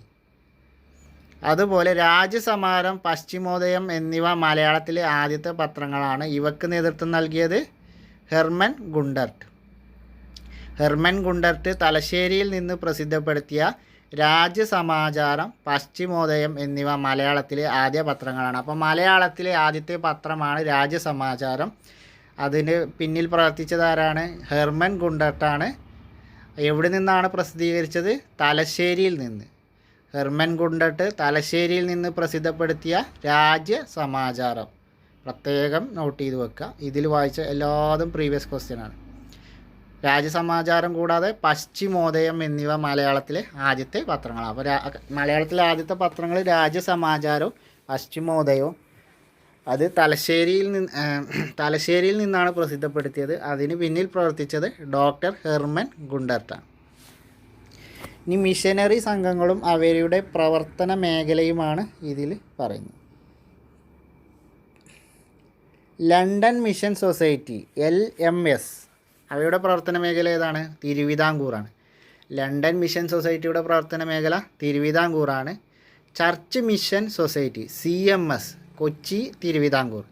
അതുപോലെ രാജ്യസമാരം, പശ്ചിമോദയം എന്നിവ മലയാളത്തിലെ ആദ്യത്തെ പത്രങ്ങളാണ്. ഇവക്ക് നേതൃത്വം നൽകിയത് ഹെർമൻ ഗുണ്ടർട്ട്. ഹെർമൻ ഗുണ്ടർട്ട് തലശ്ശേരിയിൽ നിന്ന് പ്രസിദ്ധപ്പെടുത്തിയ രാജ്യസമാചാരം, പശ്ചിമോദയം എന്നിവ മലയാളത്തിലെ ആദ്യ പത്രങ്ങളാണ്. അപ്പോൾ മലയാളത്തിലെ ആദ്യത്തെ പത്രമാണ് രാജ്യസമാചാരം. അതിന് പിന്നിൽ പ്രവർത്തിച്ചതാരാണ്? ഹെർമൻ ഗുണ്ടർട്ടാണ്. എവിടെ നിന്നാണ് പ്രസിദ്ധീകരിച്ചത്? തലശ്ശേരിയിൽ നിന്ന്. ഹെർമൻ ഗുണ്ടർട്ട് തലശ്ശേരിയിൽ നിന്ന് പ്രസിദ്ധപ്പെടുത്തിയ രാജ്യസമാചാരം പ്രത്യേകം നോട്ട് ചെയ്ത് വെക്കുക. ഇതിൽ വായിച്ച എല്ലാതും പ്രീവിയസ് ക്വസ്റ്റ്യനാണ്. രാജ്യസമാചാരം കൂടാതെ പശ്ചിമോദയം എന്നിവ മലയാളത്തിലെ ആദ്യത്തെ പത്രങ്ങളാണ്. അപ്പോൾ മലയാളത്തിലെ ആദ്യത്തെ പത്രങ്ങൾ രാജ്യസമാചാരവും പശ്ചിമോദയവും. അത് തലശ്ശേരിയിൽ നിന്നാണ് പ്രസിദ്ധപ്പെടുത്തിയത്. അതിന് പിന്നിൽ പ്രവർത്തിച്ചത് ഡോക്ടർ ഹെർമൻ ഗുണ്ടർട്ടാണ്. ഇനി മിഷനറി സംഘങ്ങളും അവരുടെ പ്രവർത്തന മേഖലയുമാണ് ഇതിൽ പറയുന്നത്. ലണ്ടൻ മിഷൻ സൊസൈറ്റി LMS അവയുടെ പ്രവർത്തന മേഖല ഏതാണ്? തിരുവിതാംകൂറാണ്. ലണ്ടൻ മിഷൻ സൊസൈറ്റിയുടെ പ്രവർത്തന മേഖല തിരുവിതാംകൂറാണ്. Church mission society CMS Kochi, Thiruvithamkur.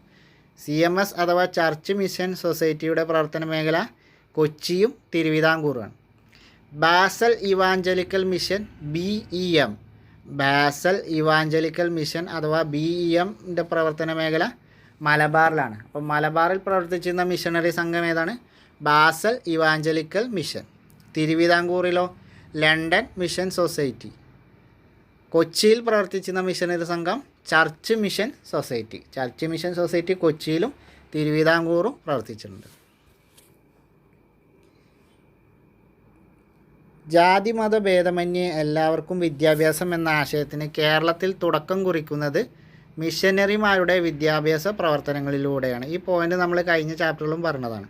CMS അഥവാ ചർച്ച് മിഷൻ സൊസൈറ്റിയുടെ പ്രവർത്തന മേഖല കൊച്ചിയും തിരുവിതാംകൂറുമാണ്. Basel evangelical mission BEM, Basel evangelical mission അഥവാ BEMൻ്റെ പ്രവർത്തന മേഖല മലബാറിലാണ്. അപ്പം മലബാറിൽ പ്രവർത്തിച്ചിരുന്ന മിഷണറി സംഘം ഏതാണ്? Basel evangelical mission. തിരുവിതാംകൂറിലോ ലണ്ടൻ മിഷൻ സൊസൈറ്റി. കൊച്ചിയിൽ പ്രവർത്തിച്ചിരുന്ന മിഷണറി സംഘം church mission society. Church mission society കൊച്ചിയിലും തിരുവിതാംകൂറും പ്രവർത്തിച്ചിട്ടുണ്ട്. ജാതിമത ഭേദമന്യേ എല്ലാവർക്കും വിദ്യാഭ്യാസം എന്ന ആശയത്തിന് കേരളത്തിൽ തുടക്കം കുറിക്കുന്നത് മിഷനറിമാരുടെ വിദ്യാഭ്യാസ പ്രവർത്തനങ്ങളിലൂടെയാണ്. ഈ പോയിൻ്റ് നമ്മൾ കഴിഞ്ഞ ചാപ്റ്ററിലും പറഞ്ഞതാണ്.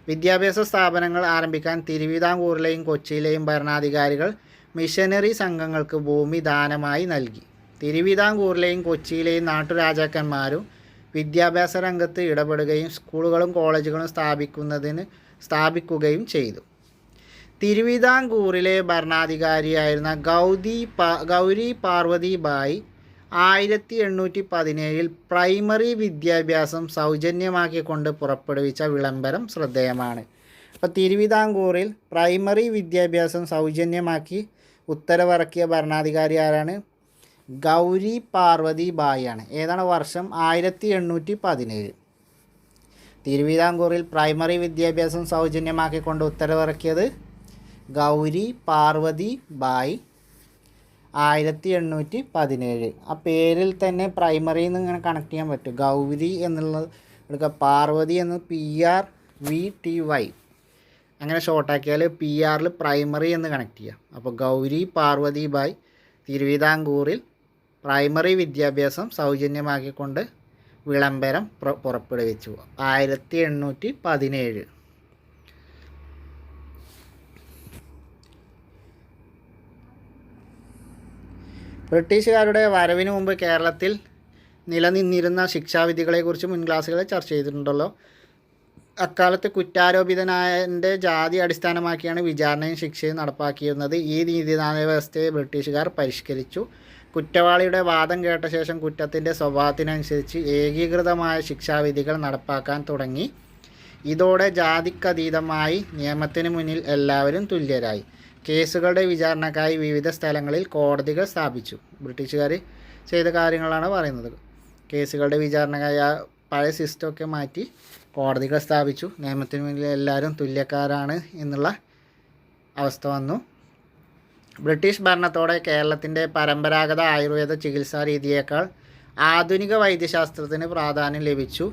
വിദ്യാഭ്യാസ സ്ഥാപനങ്ങൾ ആരംഭിക്കാൻ തിരുവിതാംകൂറിലെയും കൊച്ചിയിലെയും ഭരണാധികാരികൾ മിഷനറി സംഘങ്ങൾക്ക് ഭൂമി ദാനമായി നൽകി. തിരുവിതാംകൂറിലെയും കൊച്ചിയിലെയും നാട്ടുരാജാക്കന്മാരും വിദ്യാഭ്യാസ രംഗത്ത് ഇടപെടുകയും സ്കൂളുകളും കോളേജുകളും സ്ഥാപിക്കുകയും ചെയ്തു. തിരുവിതാംകൂറിലെ ഭരണാധികാരിയായിരുന്ന ഗൗരി പാർവതി ബായി 1817 പ്രൈമറി വിദ്യാഭ്യാസം സൗജന്യമാക്കിക്കൊണ്ട് പുറപ്പെടുവിച്ച വിളംബരം ശ്രദ്ധേയമാണ്. അപ്പോൾ തിരുവിതാംകൂറിൽ പ്രൈമറി വിദ്യാഭ്യാസം സൗജന്യമാക്കി ഉത്തരവിറക്കിയ ഭരണാധികാരി ആരാണ്? ഗൗരി പാർവതി ബായിയാണ്. ഏതാണ് വർഷം? 1817. തിരുവിതാംകൂറിൽ പ്രൈമറി വിദ്യാഭ്യാസം സൗജന്യമാക്കിക്കൊണ്ട് ഉത്തരവിറക്കിയത് ഗൗരി പാർവതി ബായി 1817. ആ പേരിൽ തന്നെ പ്രൈമറി എന്ന് ഇങ്ങനെ കണക്ട് ചെയ്യാൻ പറ്റും. ഗൗരി എന്നുള്ളത് എടുക്കുക, പാർവതി എന്ന് PRVTY അങ്ങനെ ഷോർട്ടാക്കിയാൽ PR പ്രൈമറി എന്ന് കണക്ട് ചെയ്യാം. അപ്പോൾ ഗൗരി പാർവതി ബായി തിരുവിതാംകൂറിൽ പ്രൈമറി വിദ്യാഭ്യാസം സൗജന്യമാക്കിക്കൊണ്ട് വിളംബരം പുറപ്പെടുവിച്ചു 1817. ബ്രിട്ടീഷുകാരുടെ വരവിന് മുമ്പ് കേരളത്തിൽ നിലനിന്നിരുന്ന ശിക്ഷാവിധികളെക്കുറിച്ച് മുൻ ക്ലാസ്സുകളിൽ ചർച്ച ചെയ്തിട്ടുണ്ടല്ലോ. അക്കാലത്ത് കുറ്റാരോപിതനായൻ്റെ ജാതി അടിസ്ഥാനമാക്കിയാണ് വിചാരണയും ശിക്ഷയും നടപ്പാക്കിയിരുന്നത്. ഈ നീതിന്യായ വ്യവസ്ഥയെ ബ്രിട്ടീഷുകാർ പരിഷ്കരിച്ചു. കുറ്റവാളിയുടെ വാദം കേട്ട ശേഷം കുറ്റത്തിൻ്റെ സ്വഭാവത്തിനനുസരിച്ച് ഏകീകൃതമായ ശിക്ഷാവിധികൾ നടപ്പാക്കാൻ തുടങ്ങി. ഇതോടെ ജാതിക്കതീതമായി നിയമത്തിന് മുന്നിൽ എല്ലാവരും തുല്യരായി. കേസുകളുടെ വിചാരണക്കായി വിവിധ സ്ഥലങ്ങളിൽ കോടതികൾ സ്ഥാപിച്ചു. ബ്രിട്ടീഷുകാർ ചെയ്ത കാര്യങ്ങളാണ് പറയുന്നത്. കേസുകളുടെ വിചാരണക്കായി ആ പഴയ സിസ്റ്റമൊക്കെ മാറ്റി കോടതികൾ സ്ഥാപിച്ചു. നിയമത്തിന് മുന്നിൽ എല്ലാവരും തുല്യക്കാരാണ് എന്നുള്ള അവസ്ഥ വന്നു. ബ്രിട്ടീഷ് ഭരണത്തോടെ കേരളത്തിൻ്റെ പരമ്പരാഗത ആയുർവേദ ചികിത്സാ രീതിയേക്കാൾ ആധുനിക വൈദ്യശാസ്ത്രത്തിന് പ്രാധാന്യം ലഭിച്ചു.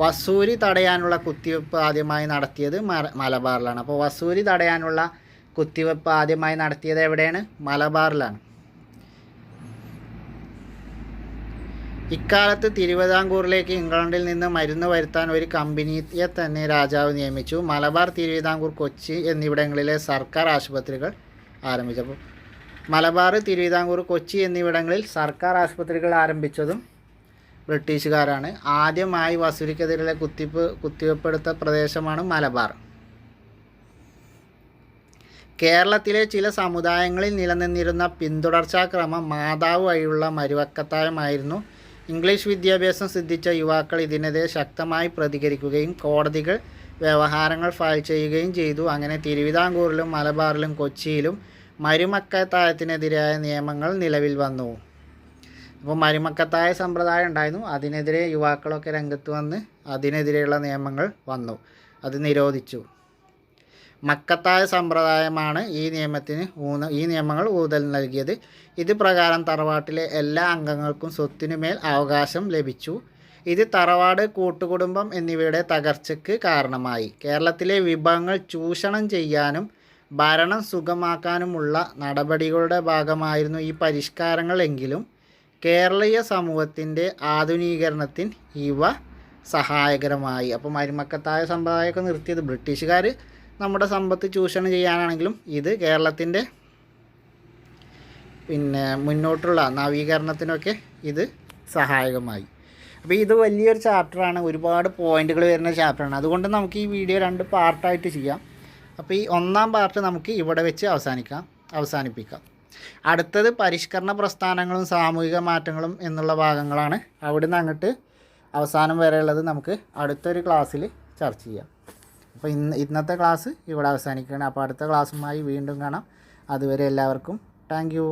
വസൂരി തടയാനുള്ള കുത്തിവെപ്പ് ആദ്യമായി നടത്തിയത് മലബാറിലാണ്. അപ്പോൾ വസൂരി തടയാനുള്ള കുത്തിവെപ്പ് ആദ്യമായി നടത്തിയത് എവിടെയാണ്? മലബാറിലാണ്. ഇക്കാലത്ത് തിരുവിതാംകൂറിലേക്ക് ഇംഗ്ലണ്ടിൽ നിന്ന് മരുന്ന് വരുത്താൻ ഒരു കമ്പനിയെ തന്നെ രാജാവ് നിയമിച്ചു. മലബാർ, തിരുവിതാംകൂർ, കൊച്ചി എന്നിവിടങ്ങളിലെ സർക്കാർ ആശുപത്രികൾ ആരംഭിച്ചു. അപ്പോൾ മലബാർ, തിരുവിതാംകൂർ, കൊച്ചി എന്നിവിടങ്ങളിൽ സർക്കാർ ആശുപത്രികൾ ആരംഭിച്ചതും ബ്രിട്ടീഷുകാരാണ്. ആദ്യമായി വസൂരിക്കെതിരെ കുത്തിവെപ്പെടുത്ത പ്രദേശമാണ് മലബാർ. കേരളത്തിലെ ചില സമുദായങ്ങളിൽ നിലനിന്നിരുന്ന പിന്തുടർച്ചാക്രമം മാതാവ് വഴിയുള്ള മരുവക്കത്തായമായിരുന്നു. ഇംഗ്ലീഷ് വിദ്യാഭ്യാസം സിദ്ധിച്ച യുവാക്കൾ ഇതിനെതിരെ ശക്തമായി പ്രതികരിക്കുകയും കോടതികൾ വ്യവഹാരങ്ങൾ ഫയൽ ചെയ്യുകയും ചെയ്തു. അങ്ങനെ തിരുവിതാംകൂറിലും മലബാറിലും കൊച്ചിയിലും മരുമക്കത്തായത്തിനെതിരായ നിയമങ്ങൾ നിലവിൽ വന്നു. അപ്പോൾ മരുമക്കത്തായ സമ്പ്രദായം ഉണ്ടായിരുന്നു. അതിനെതിരെ യുവാക്കളൊക്കെ രംഗത്ത് വന്ന് അതിനെതിരെയുള്ള നിയമങ്ങൾ വന്നു. അത് നിരോധിച്ചു. മക്കത്തായ സമ്പ്രദായമാണ് ഈ നിയമങ്ങൾ ഊന്നൽ നൽകിയത്. ഇത് പ്രകാരം തറവാട്ടിലെ എല്ലാ അംഗങ്ങൾക്കും സ്വത്തിനുമേൽ അവകാശം ലഭിച്ചു. ഇത് തറവാട്, കൂട്ടുകുടുംബം എന്നിവയുടെ തകർച്ചയ്ക്ക് കാരണമായി. കേരളത്തിലെ വിഭവങ്ങൾ ചൂഷണം ചെയ്യാനും ഭരണം സുഗമാക്കാനുമുള്ള നടപടികളുടെ ഭാഗമായിരുന്നു ഈ പരിഷ്കാരങ്ങൾ. എങ്കിലും കേരളീയ സമൂഹത്തിൻ്റെ ആധുനീകരണത്തിന് ഇവ സഹായകരമായി. അപ്പോൾ മരുമക്കത്തായ സമ്പ്രദായമൊക്കെ നിർത്തിയത് ബ്രിട്ടീഷുകാർ നമ്മുടെ സമ്പത്ത് ചൂഷണം ചെയ്യാനാണെങ്കിലും ഇത് കേരളത്തിൻ്റെ മുന്നോട്ടുള്ള നവീകരണത്തിനൊക്കെ ഇത് സഹായകമായി. അപ്പോൾ ഇത് വലിയൊരു ചാപ്റ്ററാണ്, ഒരുപാട് പോയിന്റുകൾ വരുന്ന ചാപ്റ്ററാണ്. അതുകൊണ്ട് നമുക്ക് ഈ വീഡിയോ 2 പാർട്ടായിട്ട് ചെയ്യാം. അപ്പോൾ ഈ 1ാം പാർട്ട് നമുക്ക് ഇവിടെ വെച്ച് അവസാനിപ്പിക്കാം. അടുത്തത് പരിഷ്കരണ പ്രസ്ഥാനങ്ങളും സാമൂഹിക മാറ്റങ്ങളും എന്നുള്ള ഭാഗങ്ങളാണ്. അവിടുന്ന് അങ്ങോട്ട് അവസാനം വരെയുള്ളത് നമുക്ക് അടുത്തൊരു ക്ലാസ്സിൽ ചർച്ച ചെയ്യാം. അപ്പോൾ ഇന്നത്തെ ക്ലാസ് ഇവിടെ അവസാനിക്കുകയാണ്. അപ്പോൾ അടുത്ത ക്ലാസ്സുമായി വീണ്ടും കാണാം. അതുവരെ എല്ലാവർക്കും താങ്ക് യു.